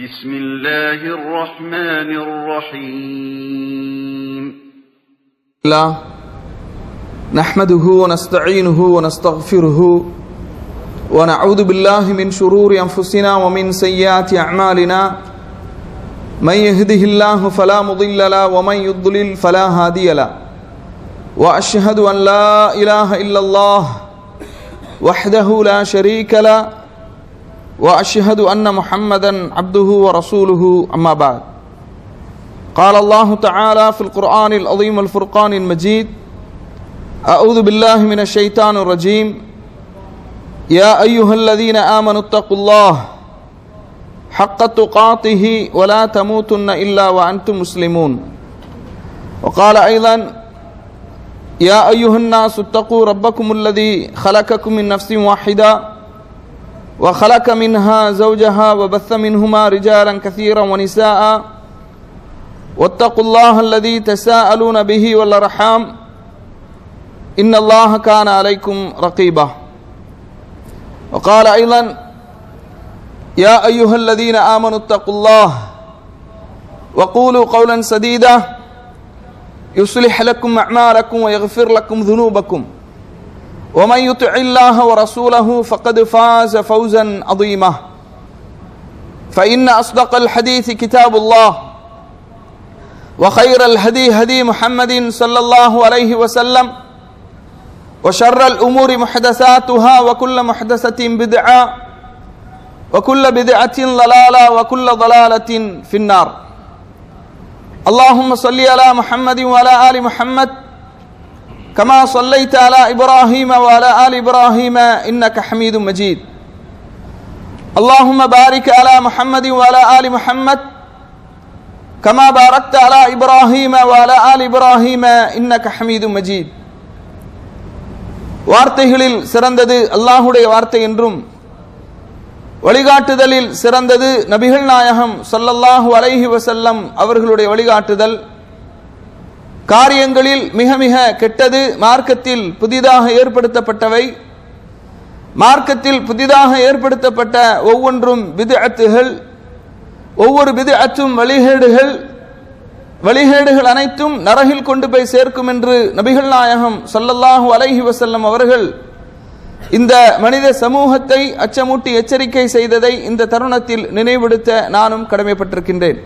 بسم الله الرحمن الرحيم نحمده ونستعينه ونستغفره ونعوذ بالله من شرور أنفسنا ومن سيئات أعمالنا من يهده الله فلا مضل له ومن يضلل فلا هادي له وأشهد أن لا إله إلا الله وحده لا شريك له وأشهد أن محمدا عبده ورسوله أما بعد قال الله تعالى في القرآن العظيم الفرقان المجيد أعوذ بالله من الشيطان الرجيم يا أيها الذين آمنوا اتقوا الله حق تقاته ولا تموتن إلا وأنتم مسلمون وقال أيضا يا أيها الناس اتقوا ربكم الذي خلقكم من نفس واحدة وخلق منها زوجها وبث منهما رجالا كثيرا ونساء واتقوا الله الذي تساءلون به والأرحام إن الله كان عليكم رقيبا وقال أيضا يا أيها الذين آمنوا اتقوا الله وقولوا قولا سديدا يصلح لكم أعمالكم ويغفر لكم ذنوبكم ومن يطع الله ورسوله فقد فاز فوزا عظيما فإن أصدق الحديث كتاب الله وخير الهدي هدي محمد صلى الله عليه وسلم وشر الأمور محدثاتها وكل محدثة بدعة وكل بدعة ضلالة وكل ضلالة في النار اللهم صل على محمد وعلى آل محمد كما صليت على إبراهيم وعلى آل إبراهيم إنك حميد مجيد اللهم بارك على محمد وعلى آل محمد كما باركت على إبراهيم وعلى آل إبراهيم إنك حميد مجيد வார்த்தைகளில் சிறந்தது அல்லாஹ்வுடைய வார்த்தை என்றும் வழிகாட்டுதலில் சிறந்தது நபிகள் நாயகம் ஸல்லல்லாஹு அலைஹி வஸல்லம் அவர்களுடைய வழிகாட்டுதல், காரியங்களில் மிக மிக கெட்டது மார்க்கத்தில் புதிதாக ஏற்படுத்தப்பட்டவை, மார்க்கத்தில் புதிதாக ஏற்படுத்தப்பட்ட ஒவ்வொன்றும் பித்அத்துகள், ஒவ்வொரு பித்அத்தும் வழிகேடுகள் அனைத்தும் நரகில் கொண்டு போய் சேர்க்கும் என்று நபிகள் நாயகம் ஸல்லல்லாஹு அலைஹி வஸல்லம் அவர்கள் இந்த மனித சமூகத்தை அச்சமூட்டி எச்சரிக்கை செய்ததை இந்த தருணத்தில் நினைவுபடுத்த நானும் கடமைப்பட்டிருக்கின்றேன்.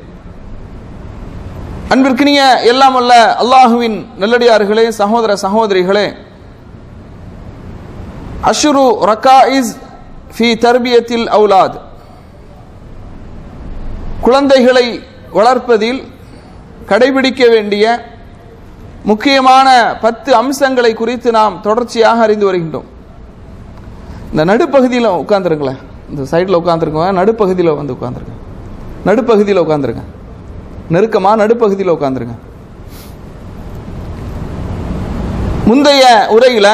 அன்பிற்கினிய எல்லாம் அல்ல அல்லாஹுவின் நல்லடியார்களே, சகோதர சகோதரிகளே, அஷ்ரு ரகாயிஸ் ஃபி தர்பியத்தில் அவுலாத், குழந்தைகளை வளர்ப்பதில் கடைபிடிக்க வேண்டிய முக்கியமான 10 அம்சங்களை குறித்து நாம் தொடர்ச்சியாக அறிந்து வருகின்றோம். இந்த நடுப்பகுதியில் உட்கார்ந்துருங்களேன், இந்த சைடில் உட்காந்துருக்கோம், நடுப்பகுதியில் வந்து உட்காந்துருக்கேன், நடுப்பகுதியில் உட்காந்துருக்கேன், நெருக்கமா நடுப்பகுதியில் உட்கார்ந்துருங்க. முந்தைய உரையில்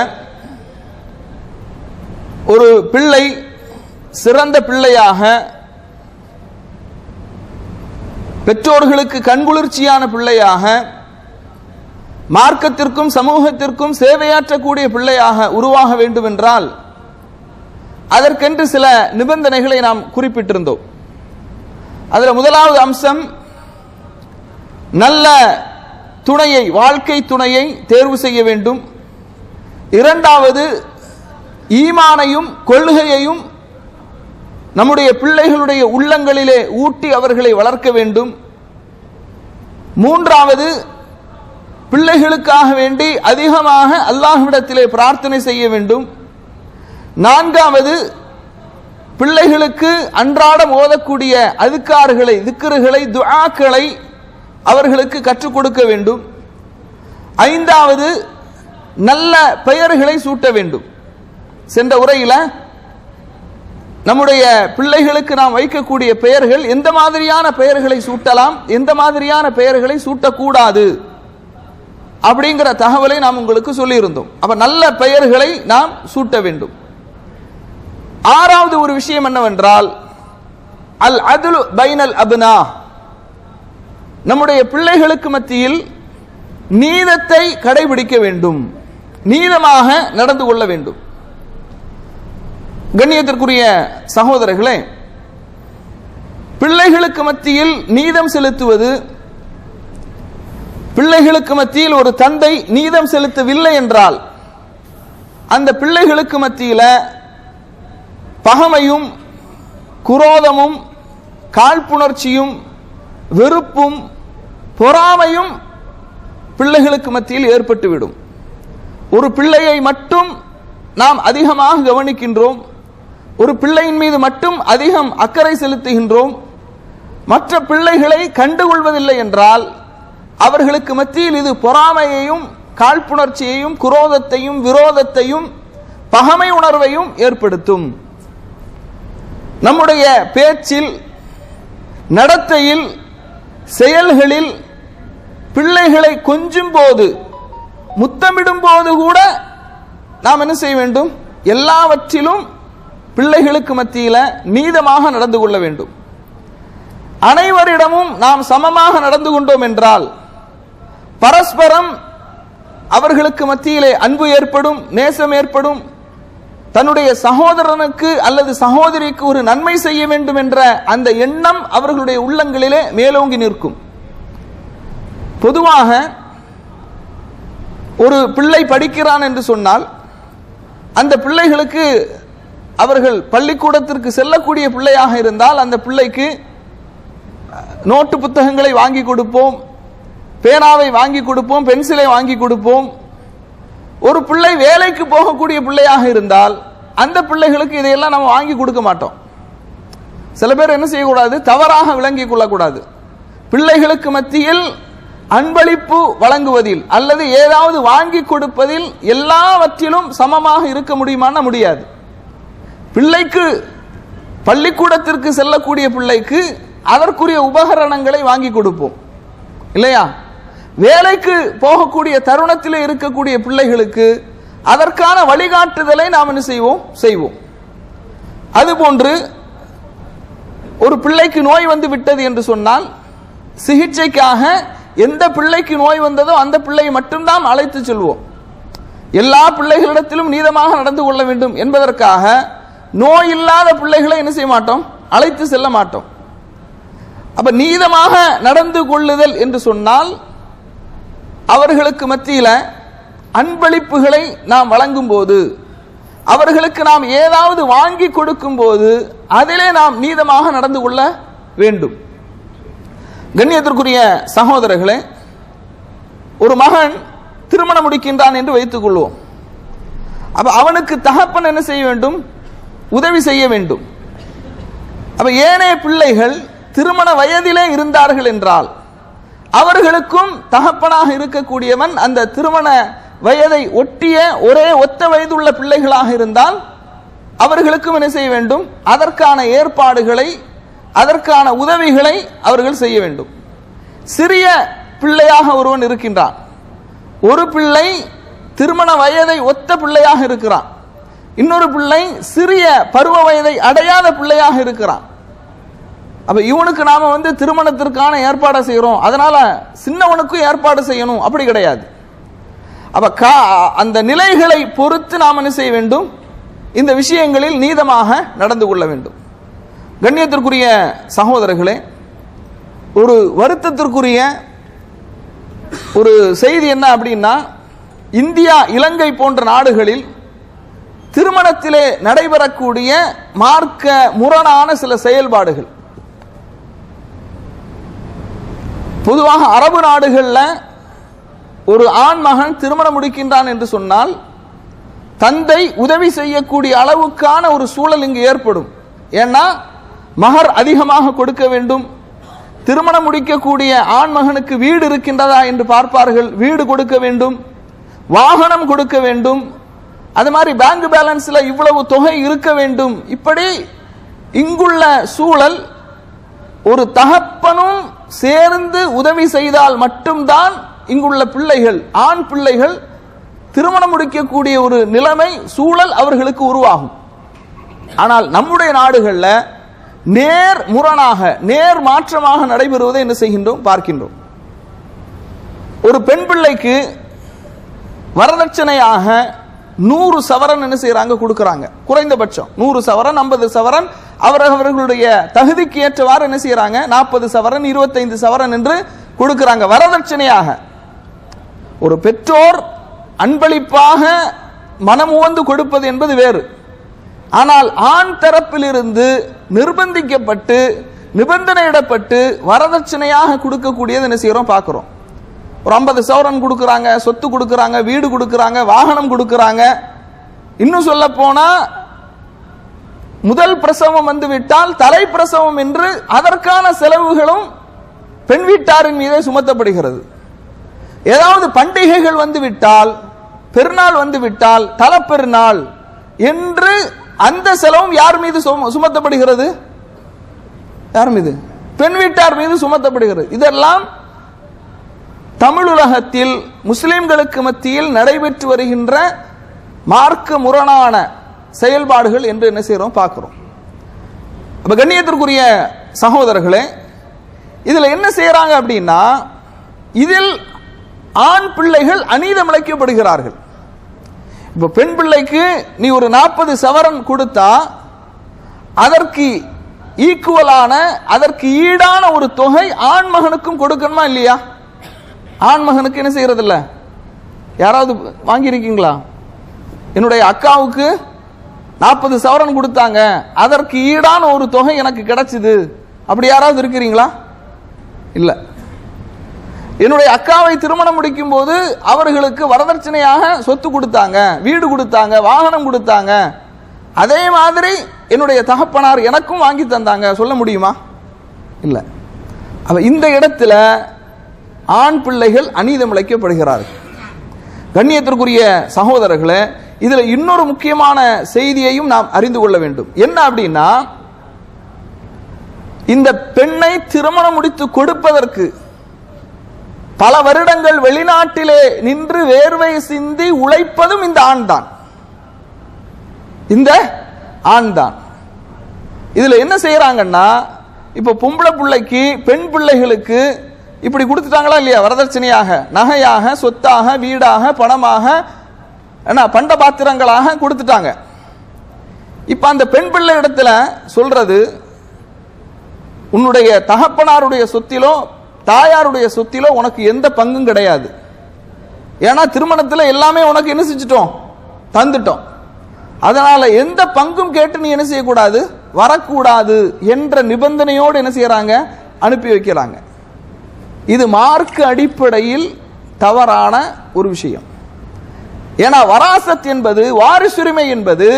ஒரு பிள்ளை சிறந்த பிள்ளையாக, பெற்றோர்களுக்கு கண்குளிர்ச்சியான பிள்ளையாக, மார்க்கத்திற்கும் சமூகத்திற்கும் சேவையாற்றக்கூடிய பிள்ளையாக உருவாக வேண்டும் என்றால் அதற்கென்று சில நிபந்தனைகளை நாம் குறிப்பிட்டிருந்தோம். அதில் முதலாவது அம்சம், நல்ல துணையை, வாழ்க்கை துணையை தேர்வு செய்ய வேண்டும். இரண்டாவது, ஈமானையும் கொள்கையையும் நம்முடைய பிள்ளைகளுடைய உள்ளங்களிலே ஊட்டி அவர்களை வளர்க்க வேண்டும். மூன்றாவது, பிள்ளைகளுக்காக வேண்டி அதிகமாக அல்லாஹ்விடத்திலே பிரார்த்தனை செய்ய வேண்டும். நான்காவது, பிள்ளைகளுக்கு அன்றாடம் ஓதக்கூடிய அதுக்கார்களை, திக்ருகளை, துஆக்களை அவர்களுக்கு கற்றுக் கொடுக்க வேண்டும். ஐந்தாவது, நல்ல பெயர்களை சூட்ட வேண்டும். சென்ற உரையில் நம்முடைய பிள்ளைகளுக்கு நாம் வைக்கக்கூடிய பெயர்கள் எந்த மாதிரியான பெயர்களை சூட்டலாம், எந்த மாதிரியான பெயர்களை சூட்டக்கூடாது அப்படிங்கிற தகவலை நாம் உங்களுக்கு சொல்லியிருந்தோம். அப்ப நல்ல பெயர்களை நாம் சூட்ட வேண்டும். ஆறாவது ஒரு விஷயம் என்னவென்றால், அல் அத்லு பைனல் அப்னா, நம்முடைய பிள்ளைகளுக்கு மத்தியில் நீதத்தை கடைபிடிக்க வேண்டும், நீதமாக நடந்து கொள்ள வேண்டும். கண்ணியத்திற்குரிய சகோதரர்களே, பிள்ளைகளுக்கு மத்தியில் நீதம் செலுத்துவது, பிள்ளைகளுக்கு மத்தியில் ஒரு தந்தை நீதம் செலுத்தவில்லை என்றால் அந்த பிள்ளைகளுக்கு மத்தியில பகைமையும் குரோதமும் காழ்ப்புணர்ச்சியும் வெறுப்பும் பொறாமையும் பிள்ளைகளுக்கு மத்தியில் ஏற்பட்டுவிடும். ஒரு பிள்ளையை மட்டும் நாம் அதிகமாக கவனிக்கின்றோம், ஒரு பிள்ளையின் மீது மட்டும் அதிகம் அக்கறை செலுத்துகின்றோம், மற்ற பிள்ளைகளை கண்டுகொள்வதில்லை என்றால் அவர்களுக்கு மத்தியில் இது பொறாமையையும் காழ்ப்புணர்ச்சியையும் குரோதத்தையும் விரோதத்தையும் பகைமை உணர்வையும் ஏற்படுத்தும். நம்முடைய பேச்சில், நடத்தையில், செயல்களில் பிள்ளைகளை கொஞ்சும் போது, முத்தமிடும் போது கூட நாம் என்ன செய்ய வேண்டும்? எல்லாவற்றிலும் பிள்ளைகளுக்கு மத்தியில் நீதமாக நடந்து கொள்ள வேண்டும். அனைவரிடமும் நாம் சமமாக நடந்து கொண்டோம் என்றால் பரஸ்பரம் அவர்களுக்கு மத்தியிலே அன்பு ஏற்படும், நேசம் ஏற்படும். தன்னுடைய சகோதரனுக்கு அல்லது சகோதரிக்கு ஒரு நன்மை செய்ய வேண்டும் என்ற அந்த எண்ணம் அவர்களுடைய உள்ளங்களிலே மேலோங்கி நிற்கும். பொதுவாக ஒரு பிள்ளை படிக்கிறான் என்று சொன்னால் அந்த பிள்ளைகளுக்கு, அவர்கள் பள்ளிக்கூடத்திற்கு செல்லக்கூடிய பிள்ளையாக இருந்தால் அந்த பிள்ளைக்கு நோட்டு புத்தகங்களை வாங்கி கொடுப்போம், பேனாவை வாங்கி கொடுப்போம், பென்சிலை வாங்கி கொடுப்போம். ஒரு பிள்ளை வேலைக்கு போகக்கூடிய பிள்ளையாக இருந்தால் அந்த பிள்ளைகளுக்கு இதையெல்லாம் நம்ம வாங்கி கொடுக்க மாட்டோம். சில பேர் என்ன செய்யக்கூடாது, தவறாக விளங்கிக் கொள்ளக்கூடாது. பிள்ளைகளுக்கு மத்தியில் அன்பளிப்பு வழங்குவதில் அல்லது ஏதாவது வாங்கி கொடுப்பதில் எல்லாவற்றிலும் சமமாக இருக்க முடியுமானா முடியாது. பிள்ளைக்கு, பள்ளிக்கூடத்திற்கு செல்லக்கூடிய பிள்ளைக்கு அதற்குரிய உபகரணங்களை வாங்கி கொடுப்போம் இல்லையா? வேலைக்கு போகக்கூடிய தருணத்தில் இருக்கக்கூடிய பிள்ளைகளுக்கு அதற்கான வழிகாட்டுதலை நாம் என்ன செய்வோம். அதுபோன்று ஒரு பிள்ளைக்கு நோய் வந்து விட்டது என்று சொன்னால் சிகிச்சைக்காக எந்த பிள்ளைக்கு நோய் வந்ததோ அந்த பிள்ளையை மட்டும்தான் அழைத்து செல்வோம். எல்லா பிள்ளைகளிடத்திலும் நீதமாக நடந்து கொள்ள வேண்டும் என்பதற்காக நோய் இல்லாத பிள்ளைகளை என்ன செய்ய மாட்டோம், அழைத்து செல்ல மாட்டோம். அப்ப நீதமாக நடந்து கொள்ளுதல் என்று சொன்னால் அவர்களுக்கு மத்தியில அன்பளிப்புகளை நாம் வழங்கும் போது, அவர்களுக்கு நாம் ஏதாவது வாங்கி கொடுக்கும் போது அதிலே நாம் நீதமாக நடந்து கொள்ள வேண்டும். கண்ணியத்திற்குரிய சகோதரர்களே, ஒரு மகன் திருமணம் முடிக்கின்றான் என்று வைத்துக் கொள்வோம். அப்ப அவனுக்கு தகப்பன் என்ன செய்ய வேண்டும்? உதவி செய்ய வேண்டும். அப்ப ஏனைய பிள்ளைகள் திருமண வயதிலே இருந்தார்கள் என்றால் அவர்களுக்கும் தகப்பனாக இருக்கக்கூடியவன் அந்த திருமண வயதை ஒட்டிய ஒரே ஒத்த வயதுள்ள பிள்ளைகளாக இருந்தால் அவர்களுக்கும் என்ன செய்ய வேண்டும்? அதற்கான ஏற்பாடுகளை, அதற்கான உதவிகளை அவர்கள் செய்ய வேண்டும். சிறிய பிள்ளையாக ஒருவன் இருக்கின்றான், ஒரு பிள்ளை திருமண வயதை ஒத்த பிள்ளையாக இருக்கிறான், இன்னொரு பிள்ளை சிறிய பருவ வயதை அடையாத பிள்ளையாக இருக்கிறான். அப்ப இவனுக்கு நாம திருமணத்திற்கான ஏற்பாடு செய்யறோம், அதனால சின்னவனுக்கும் ஏற்பாடு செய்யணும் அப்படி கிடையாது. அப்ப அந்த நிலைகளை பொறுத்து நாம் என்ன செய்ய வேண்டும்? இந்த விஷயங்களில் நீதமாக நடந்து கொள்ள வேண்டும். கண்ணியத்திற்குரிய சகோதரர்களே, ஒரு வருத்தத்திற்குரிய ஒரு செய்தி என்ன அப்படின்னா, இந்தியா, இலங்கை போன்ற நாடுகளில் திருமணத்திலே நடைபெறக்கூடிய மார்க்க முரணான சில செயல்பாடுகள். பொதுவாக அரபு நாடுகளில் ஒரு ஆண் மகன் திருமணம் முடிக்கின்றான் என்று சொன்னால் தந்தை உதவி செய்யக்கூடிய அளவுக்கான ஒரு சூழல் இங்கு ஏற்படும். ஏன்னா மகர் அதிகமாக கொடுக்க வேண்டும். திருமணம் முடிக்கக்கூடிய ஆண் மகனுக்கு வீடு இருக்கின்றதா என்று பார்ப்பார்கள், வீடு கொடுக்க வேண்டும், வாகனம் கொடுக்க வேண்டும், அது மாதிரி பேங்க் பேலன்ஸ்ல இவ்வளவு தொகை இருக்க வேண்டும். இப்படி இங்குள்ள சூழல் ஒரு தகப்பனும் சேர்ந்து உதவி செய்தால் மட்டும்தான் இங்குள்ள பிள்ளைகள், ஆண் பிள்ளைகள் திருமணம் முடிக்கக்கூடிய ஒரு நிலைமை, சூழல் அவர்களுக்கு உருவாகும். ஆனால் நம்முடைய நாடுகளில் நேர் முரணாக, நேர் மாற்றமாக நடைபெறுவதை என்ன செய்கின்றோம், பார்க்கின்றோம். ஒரு பெண் பிள்ளைக்கு வரதட்சணையாக 100 சவரன் என்ன செய்யறாங்க, கொடுக்கறாங்க. குறைந்தபட்சம் 100 சவரன் 50 சவரன் அவர்களுடைய தகுதிக்கு ஏற்றவாறு என்ன செய்யறாங்க, 40 சவரன் 25 சவரன் என்று கொடுக்கறாங்க வரதட்சணையாக. ஒரு பெற்றோர் அன்பளிப்பாக மனமுவந்து கொடுப்பது என்பது வேறு. ஆனால் ஆண் தரப்பிலிருந்து நிர்பந்திக்கப்பட்டு நிபந்தனையிடப்பட்டு வரதட்சணையாக கொடுக்கக்கூடியது என்ன செய்யறோம் பார்க்கிறோம். ஒரு 50 சவரன் கொடுக்கறாங்க, சொத்து கொடுக்கறாங்க, வீடு கொடுக்கறாங்க, வாகனம் கொடுக்கறாங்க. இன்னும் சொல்ல போனா முதல் பிரசவம் வந்து விட்டால் தலை பிரசவம் என்று அதற்கான செலவுகளும் பெண் வீட்டாரின் மீதே சுமத்தப்படுகிறது. ஏதாவது பண்டிகைகள் வந்து விட்டால், பெருநாள் வந்து விட்டால், தலப்பெருநாள் என்று அந்த செலவும் யார் மீது சுமத்தப்படுகிறது? யார் மீது? பெண் வீட்டார் மீது சுமத்தப்படுகிறது. இதெல்லாம் தமிழுலகத்தில் முஸ்லிம்களுக்கு மத்தியில் நடைபெற்று வருகின்ற மார்க்க முரணான செயல்பாடுகள் என்று என்ன செய்யறோம் பார்க்கிறோம். அப்ப கண்ணியத்திற்குரிய சகோதரர்களே, இதுல என்ன செய்யறாங்க அப்படின்னா, இதில் ஆண் பிள்ளைகள் அநீதம் இழைக்கப்படுகிறார்கள். இப்ப பெண் பிள்ளைக்கு நீ ஒரு 40 சவரன் கொடுத்தா அதற்கு ஈக்குவலான அதற்கு ஈடான ஒரு தொகை ஆண் மகனுக்கும் கொடுக்கணுமா இல்லையா? ஆண் மகனுக்கு என்ன செய்யறது இல்ல? யாராவது வாங்கியிருக்கீங்களா? என்னுடைய அக்காவுக்கு 40 சவரன் கொடுத்தாங்க, அதற்கு ஈடான ஒரு தொகை எனக்கு கிடைச்சது, அப்படி யாராவது இருக்கிறீங்களா? இல்ல. என்னுடைய அக்காவை திருமணம் முடிக்கும் போது அவர்களுக்கு வரதட்சணையாக சொத்து கொடுத்தாங்க, வீடு கொடுத்தாங்க, வாகனம் கொடுத்தாங்க, அதே மாதிரி என்னுடைய தகப்பனார் எனக்கும் வாங்கி தந்தாங்க, சொல்ல முடியுமா? இல்ல. அப்ப இந்த இடத்துல ஆண் பிள்ளைகள் அநீதம் இழைக்கப்படுகிறார்கள். கண்ணியத்திற்குரிய சகோதரர்களே, இதுல இன்னொரு முக்கியமான செய்தியையும் நாம் அறிந்து கொள்ள வேண்டும். என்ன அப்படின்னா, இந்த பெண்ணை திருமணம் முடித்து கொடுப்பதற்கு பல வருடங்கள் வெளிநாட்டிலே நின்று வேர்வை சிந்தி உழைப்பதும் இந்த ஆண் தான். இந்த ஆண் தான். இதுல என்ன செய்யறாங்கன்னா, இப்ப பொம்பளை பிள்ளைக்கு பெண் பிள்ளைகளுக்கு இப்படி கொடுத்துட்டாங்களா இல்லையா, வரதட்சணையாக, நகையாக, சொத்தாக, வீடாக, பணமாக, பண்ட பாத்திரங்களாக கொடுத்துட்டாங்க. இப்ப அந்த பெண் பிள்ளை இடத்துல சொல்றது, உன்னுடைய தகப்பனாருடைய சொத்திலோ தாயாருடைய சொத்திலோ உனக்கு எந்த பங்கும் கிடையாது. ஏன்னா திருமணத்தில் எல்லாமே உனக்கு என்ன செஞ்சிட்டோம், தந்துட்டோம். அதனால எந்த பங்கும் கேட்டு நீ என்ன செய்யக்கூடாது, வரக்கூடாது என்ற நிபந்தனையோடு என்ன செய்யறாங்க, அனுப்பி வைக்கிறாங்க. இது மார்க்க அடிப்படையில் தவறான ஒரு விஷயம். ஏன்னா வராசத் என்பது, வாரிசுரிமை என்பது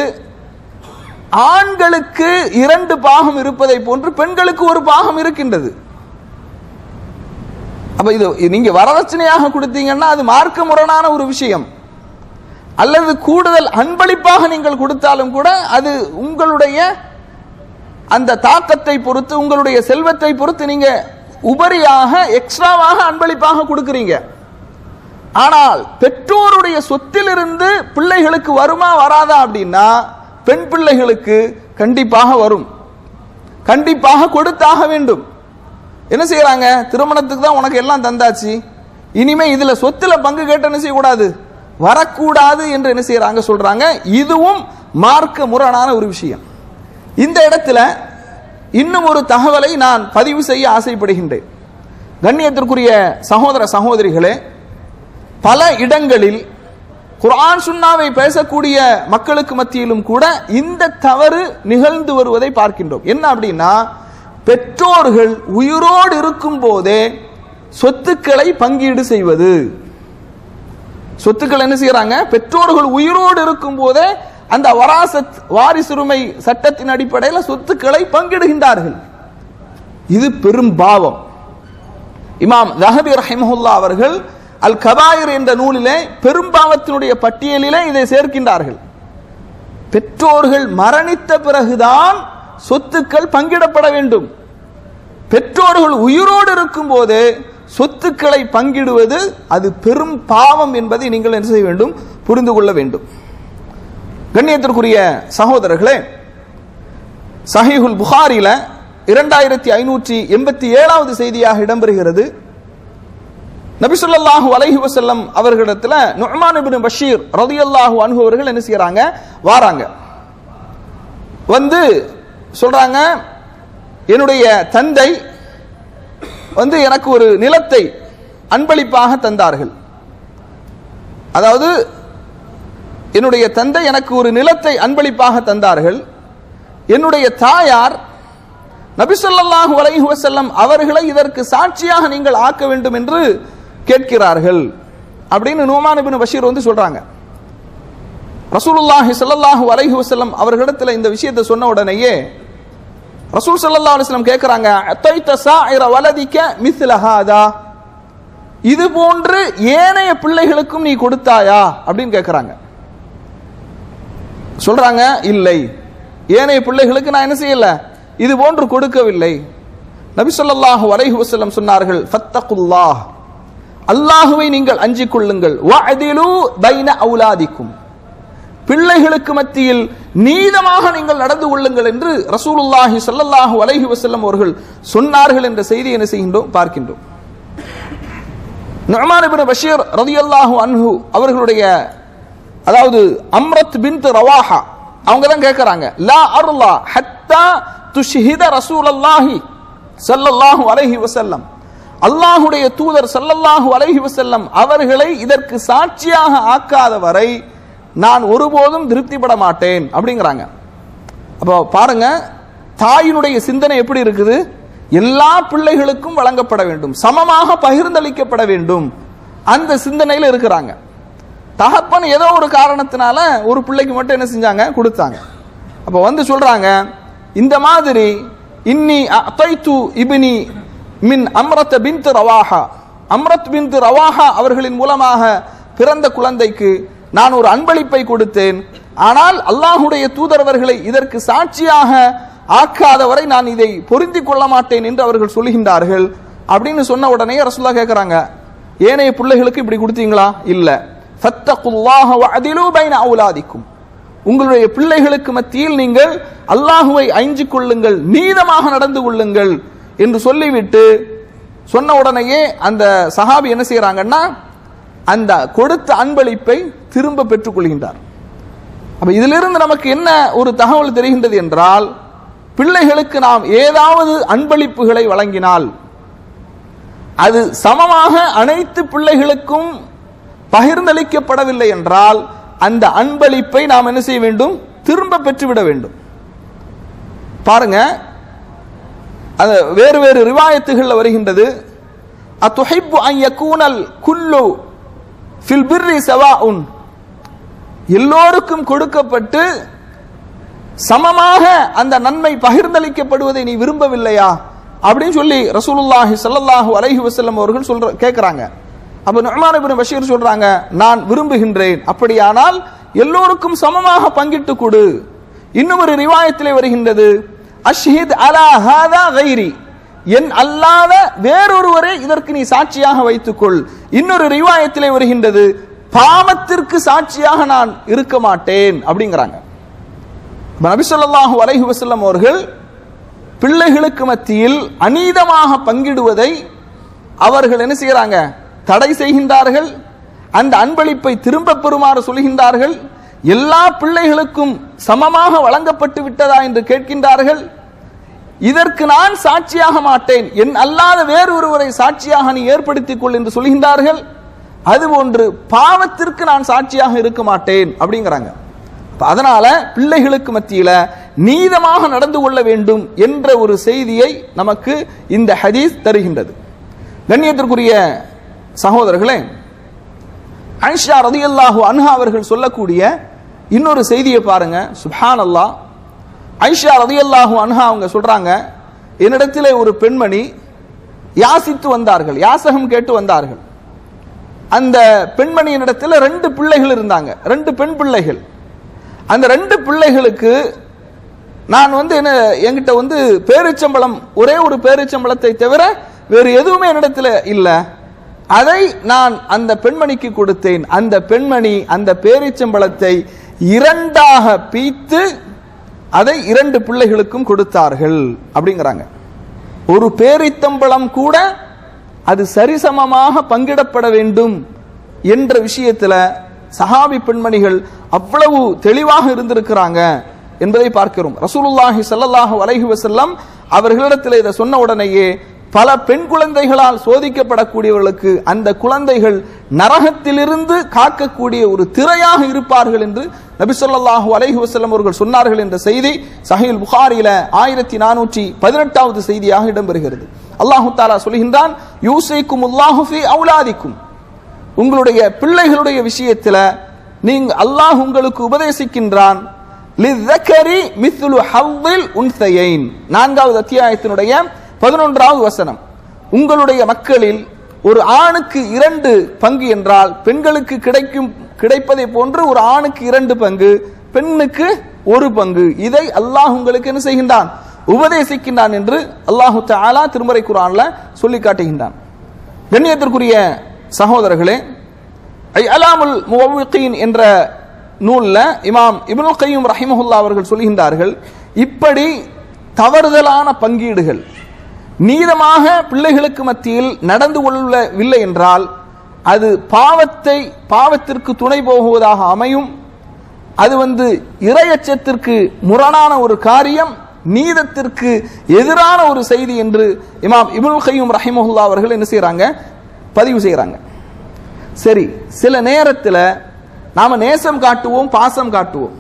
ஆண்களுக்கு 2 பாகம் இருப்பதை போன்று பெண்களுக்கு ஒரு பாகம் இருக்கின்றது. அப்ப இது நீங்க வரதட்சணையாக கொடுத்தீங்கன்னா அது மார்க்க முரணான ஒரு விஷயம். அல்லது கூடுதல் அன்பளிப்பாக நீங்கள் கொடுத்தாலும் கூட அது உங்களுடைய அந்த தாக்கத்தை பொறுத்து, உங்களுடைய செல்வத்தை பொறுத்து நீங்க உபரியாக எக்ஸ்ட்ராவாக அன்பளிப்பாக கொடுக்கிறீங்க. ஆனால் பெற்றோருடைய சொத்திலிருந்து பிள்ளைகளுக்கு வருமா வராதா அப்படின்னா, பெண் பிள்ளைகளுக்கு கண்டிப்பாக வரும், கண்டிப்பாக கொடுத்தாக வேண்டும். என்ன செய்யறாங்க, திருமணத்துக்கு தான் உனக்கு எல்லாம் தந்தாச்சு, இனிமே இதுல சொத்துல பங்கு கேட்டு என்ன செய்யக்கூடாது, வரக்கூடாது என்று என்ன செய்யறாங்க, சொல்றாங்க. இதுவும் மார்க்க முரணான ஒரு விஷயம். இந்த இடத்துல இன்னும் ஒரு தகவலை நான் பதிவு செய்ய ஆசைப்படுகின்றேன். கண்ணியத்திற்குரிய சகோதர சகோதரிகளே, பல இடங்களில் குர்ஆன் சுன்னாவை பேசக்கூடிய மக்களுக்கு மத்தியிலும் கூட இந்த தவறு நிகழ்ந்து வருவதை பார்க்கின்றோம். என்ன அப்படின்னா, பெற்றோர்கள் உயிரோடு இருக்கும் போதே சொத்துக்களை பங்கீடு செய்வது. சொத்துக்கள் என்ன செய்யறாங்க, பெற்றோர்கள் உயிரோடு இருக்கும் போதே அந்த வராசத் வாரிசுரிமை சட்டத்தின் அடிப்படையில் சொத்துக்களை பங்கிடுகின்றார்கள். இது பெரும் பாவம். இமாம் ஸஹபி ரஹிமஹுல்லா அவர்கள் அல் கபாயிர் என்ற நூலிலே பெரும்பாவத்தினுடைய பட்டியலிலே இதை சேர்க்கின்றார்கள். பெற்றோர்கள் மரணித்த பிறகுதான் சொத்துக்கள் பங்கிடப்பட வேண்டும். பெற்றோர்கள் உயிரோடு இருக்கும் போது சொத்துக்களை பங்கிடுவது அது பெரும் பாவம் என்பதை நீங்கள் என்ன செய்ய வேண்டும், புரிந்து கொள்ள வேண்டும். கண்ணியத்திற்குரிய சகோதரர்களே, சஹீஹுல் புகாரில 2587வது செய்தியாக இடம்பெறுகிறது. நபி ஸல்லல்லாஹு அலைஹி வஸல்லம் அவர்களிடத்துல நுஅமான் இப்னு பஷீர் ரலியல்லாஹு அன்ஹு அவர்கள் என்ன செய்யறாங்க, வாராங்க. வந்து சொல்றாங்க, என்னுடைய தந்தை வந்து எனக்கு ஒரு நிலத்தை அன்பளிப்பாக தந்தார்கள். அதாவது என்னுடைய தந்தை எனக்கு ஒரு நிலத்தை அன்பளிப்பாக தந்தார்கள். என்னுடைய தாயார் நபி ஸல்லல்லாஹு அலைஹி வஸல்லம் அவர்களை இதற்கு சாட்சியாக நீங்கள் ஆக்க வேண்டும் என்று கேட்கிறார்கள் அப்படின்னு நுஅமான் இப்னு பஷீர் வந்து சொல்றாங்க. ரசூலுல்லாஹி ஸல்லல்லாஹு அலைஹி வஸல்லம் அவர்களிடத்தில் இந்த விஷயத்தை சொன்ன உடனேயே ரசூல் ஸல்லல்லாஹு அலைஹி வஸல்லம் கேட்கிறாங்க, அத்தைத சாயிர வலதிக மிஸ்ல ஹாதா, இது போன்று ஏனைய பிள்ளைகளுக்கும் நீ கொடுத்தாயா அப்படின்னு கேட்கிறாங்க. சொல்றாங்க, இல்லை, ஏனைய பிள்ளைகளுக்கு நான் என்ன செய்யல, இது போன்று கொடுக்கவில்லை. நபி ஸல்லல்லாஹு அலைஹி வஸல்லம் சொன்னார்கள், ஃபத்தகுல்லாஹ், அல்லாஹ்வை நீங்கள் அஞ்சிக் கொள்ளுங்கள், வஅதிலு பைன அவுலாதிக்கும், பிள்ளைகளுக்கு மத்தியில் நீதமாக நீங்கள் நடந்து கொள்ளுங்கள் என்று ரசூலுல்லாஹி ஸல்லல்லாஹு அலைஹி வஸல்லம் அவர்கள் சொன்னார்கள் என்ற செய்தி என்ன செய்கின்றோம், பார்க்கின்றோம். நுஅமான் இப்னு பஷீர் ரலியல்லாஹு அன்ஹு அவர்களுடைய, அதாவது அம்ரத் பின்த் ரவாஹா, அவங்க தான் கேட்கறாங்க, லா அர்லா ஹத்தா துஷ்ஹித ரசூலுல்லாஹி ஸல்லல்லாஹு அலைஹி வஸல்லம், அல்லாஹ்வுடைய தூதர் ஸல்லல்லாஹு அலைஹி வஸல்லம் அவர்களை இதற்கு சாட்சியாக ஆக்காத வரை நான் ஒருபோதும் திருப்திப்பட மாட்டேன் அப்படிங்கிறாங்க. அப்போ பாருங்க, தாயினுடைய சிந்தனை எப்படி இருக்குது, எல்லா பிள்ளைகளுக்கும் வழங்கப்பட வேண்டும், சமமாக பகிர்ந்தளிக்கப்பட வேண்டும், அந்த சிந்தனையில் இருக்கிறாங்க. தகப்பன் ஏதோ ஒரு காரணத்தினால ஒரு பிள்ளைக்கு மட்டும் என்ன செஞ்சாங்க, கொடுத்தாங்க. அப்போ வந்து சொல்றாங்க, இந்த மாதிரி இன்னி அதைது இப்னி மின் அம்ரத் பின்த் ரவாஹா, அம்ரத் பின்த் ரவாஹா அவர்களின் மூலமாக பிறந்த குழந்தைக்கு நான் ஒரு அன்பளிப்பை கொடுத்தேன், ஆனால் அல்லாஹ்வுடைய தூதரவர்களை இதற்கு சாட்சியாக ஆக்காதவரை நான் இதை பொருந்தி கொள்ள மாட்டேன் என்று அவர்கள் சொல்லுகின்றார்கள் அப்படின்னு சொன்ன உடனே ரசூலுல்லாஹ் கேட்கறாங்க, ஏனைய பிள்ளைகளுக்கு இப்படி கொடுத்தீங்களா? இல்ல. ஃபத்தகுல்லாஹ வஅதிலு பைன அவுலாதிக்கும், உங்களுடைய பிள்ளைகளுக்கு மத்தியில் நீங்கள் அல்லாஹ்வை அஞ்சிக் கொள்ளுங்கள், நீதமாக நடந்து கொள்ளுங்கள் என்று சொல்லிவிட்டு சொன்ன உடனேயே அந்த சஹாபி என்ன செய்யறாங்கன்னா, அந்த கொடுத்த அன்பளிப்பை திரும்ப பெற்றுக் கொள்கின்றார். அப்ப இதிலிருந்து நமக்கு என்ன ஒரு தகவல் தெரிகின்றது என்றால், பிள்ளைகளுக்கு நாம் ஏதாவது அன்பளிப்புகளை வழங்கினால் அது சமமாக அனைத்து பிள்ளைகளுக்கும் பகிர்ந்தளிக்கப்படவில்லை என்றால் அந்த அன்பளிப்பை நாம் என்ன செய்ய வேண்டும், திரும்ப பெற்றுவிட வேண்டும். பாருங்க, அது வேறு வேறு ரிவாயத்துகள் வருகின்றது, அத்துஹிப்பு அன் யகூனல் குல்லு ஃபில் பிர்ரி சவாஉன், எல்லோருக்கும் கொடுக்கப்பட்டு சமமாக அந்த நன்மை பகிர்ந்தளிக்கப்படுவதை நீ விரும்பவில்லையா அப்படின்னு சொல்லி ரசூலுல்லாஹி ஸல்லல்லாஹு அலைஹி வஸல்லம் அவர்கள் கேட்கிறாங்க. அப்ப நுஅமான் இப்னு பஷீர் சொல்றாங்க, நான் விரும்புகின்றேன், அப்படியானால் எல்லோருக்கும் சமமாக பங்கிட்டு கொடு. இன்னும் ஒரு ரிவாயத்திலே வருகின்றது, அஷ்ஹித் அலா ஹாதா கைரி, என் அல்லாத வேறொருவரை இதற்கு நீ சாட்சியாக வைத்துக்கொள். இன்னொரு ரிவாயத்திலே வருகின்றது, பாவத்திற்கு சாட்சியாக நான் இருக்க மாட்டேன் அப்படிங்கிறாங்க. நபி ஸல்லல்லாஹு அலைஹி வஸல்லம் அவர்கள் பிள்ளைகளுக்கு மத்தியில் அநீதமாக பங்கிடுவதை அவர்கள் என்ன செய்யறாங்க, தடை செய்கின்றார்கள். அந்த அன்பளிப்பை திரும்ப பெறுமாறு சொல்கின்றார்கள். எல்லா பிள்ளைகளுக்கும் சமமாக வழங்கப்பட்டு விட்டதா என்று கேட்கின்றார்கள். இதற்கு நான் சாட்சியாக மாட்டேன், என் அல்லாத வேறொருவரை சாட்சியாக நீ ஏற்படுத்திக் கொள் என்று சொல்கின்றார்கள். அதுபோன்று பாவத்திற்கு நான் சாட்சியாக இருக்க மாட்டேன் அப்படிங்கிறாங்க. அதனால பிள்ளைகளுக்கு மத்தியில நீதமாக நடந்து கொள்ள வேண்டும் என்ற ஒரு செய்தியை நமக்கு இந்த ஹதீஸ் தருகின்றது. கண்ணியத்திற்குரிய சகோதரர்களே, ஆயிஷா ரலியல்லாஹு அன்ஹா அவர்கள் சொல்லக்கூடிய இன்னொரு செய்தியை பாருங்க. சுப்ஹானல்லாஹ், ஆயிஷா ரலியல்லாஹு அன்ஹா அவங்க சொல்றாங்க, என்னிடத்திலே ஒரு பெண்மணி யாசித்து வந்தார்கள், யாசகம் கேட்டு வந்தார்கள். அந்த பெண்மணியினிடத்தில் 2 பிள்ளைகள் இருந்தாங்க, 2 பெண் பிள்ளைகள். அந்த 2 பிள்ளைகளுக்கு நான் என்கிட்ட பேரிச்சம்பளம், ஒரே ஒரு பேரிச்சம்பளத்தை தவிர வேறு எதுவுமே என்னிடத்தில் இல்லை. அதை நான் அந்த பெண்மணிக்கு கொடுத்தேன். அந்த பெண்மணி அந்த பேரிச்சம்பளத்தை 2ஆக பீத்து அதை 2 பிள்ளைகளுக்கும் கொடுத்தார்கள் அப்படிங்கிறாங்க. ஒரு பேரித்தம்பளம் கூட அது சரிசமமாக பங்கிடப்பட வேண்டும் என்ற விஷயத்துல சஹாபி பெண்மணிகள் அவ்வளவு தெளிவாக இருந்திருக்கிறாங்க என்பதை பார்க்கிறோம். ரசூலுல்லாஹி ஸல்லல்லாஹு அலைஹி வஸல்லம் அவர்களிடத்தில் இதை சொன்ன உடனேயே பல பெண் குழந்தைகளால் சோதிக்கப்படக்கூடியவர்களுக்கு அந்த குழந்தைகள் நரகத்திலிருந்து காக்கக்கூடிய ஒரு திரையாக இருப்பார்கள் என்று நபி ஸல்லல்லாஹு அலைஹி வஸல்லம் அவர்கள் சொன்னார்கள் என்ற செய்தி சஹீஹ் புகாரியில 1418வது செய்தியாக இடம்பெறுகிறது. அல்லாஹ் தஆலா சொல்கின்றான், யூஸிகுமுல்லாஹு ஃபீ அவுலாதிக்கும், உங்களுடைய பிள்ளைகளுடைய விஷயத்தில் நீங்க அல்லாஹ் உங்களுக்கு உபதேசிக்கின்றான், லிذكரி மித்லு ஹவ்வில் உன்சயைன், 4வது அத்தியாயத்தினுடைய 11வது வசனம். உங்களுடைய மக்களில் ஒரு ஆணுக்கு 2 பங்கு என்றால் பெண்களுக்கு கிடைப்பதை போன்று ஒரு ஆணுக்கு 2 பங்கு, பெண்ணுக்கு 1 பங்கு. இதை அல்லாஹ் உங்களுக்கு என்ன செய்கின்றான், உபதேசிக்கின்றான் என்று அல்லாஹு தஆலா திருமறை குர்ஆன்ல சொல்லி காட்டுகின்றான். கண்ணியத்திற்குரிய சகோதரர்களே, அலாமுல் முவவ்விகீன் என்ற நூல்ல இமாம் இப்னுல் கய்யிம் ரஹிமஹுல்லாஹ் அவர்கள் சொல்கின்றார்கள், இப்படி தவறுதலான பங்கீடுகள் நீதமாக பிள்ளைகளுக்கு மத்தியில் நடந்து கொள்ளவில்லை என்றால் அது பாவத்திற்கு துணை போகுவதாக அமையும். அது இறையச்சத்திற்கு முரணான ஒரு காரியம், நீதத்திற்கு எதிரான ஒரு செய்தி என்று இமாம் இப்னுல் கய்யிம் ரஹிமஹுல்லாஹ் அவர்கள் என்ன செய்யறாங்க, பதிவு செய்யறாங்க. சரி, சில நேரத்தில் நாம நேசம் காட்டுவோம், பாசம் காட்டுவோம்.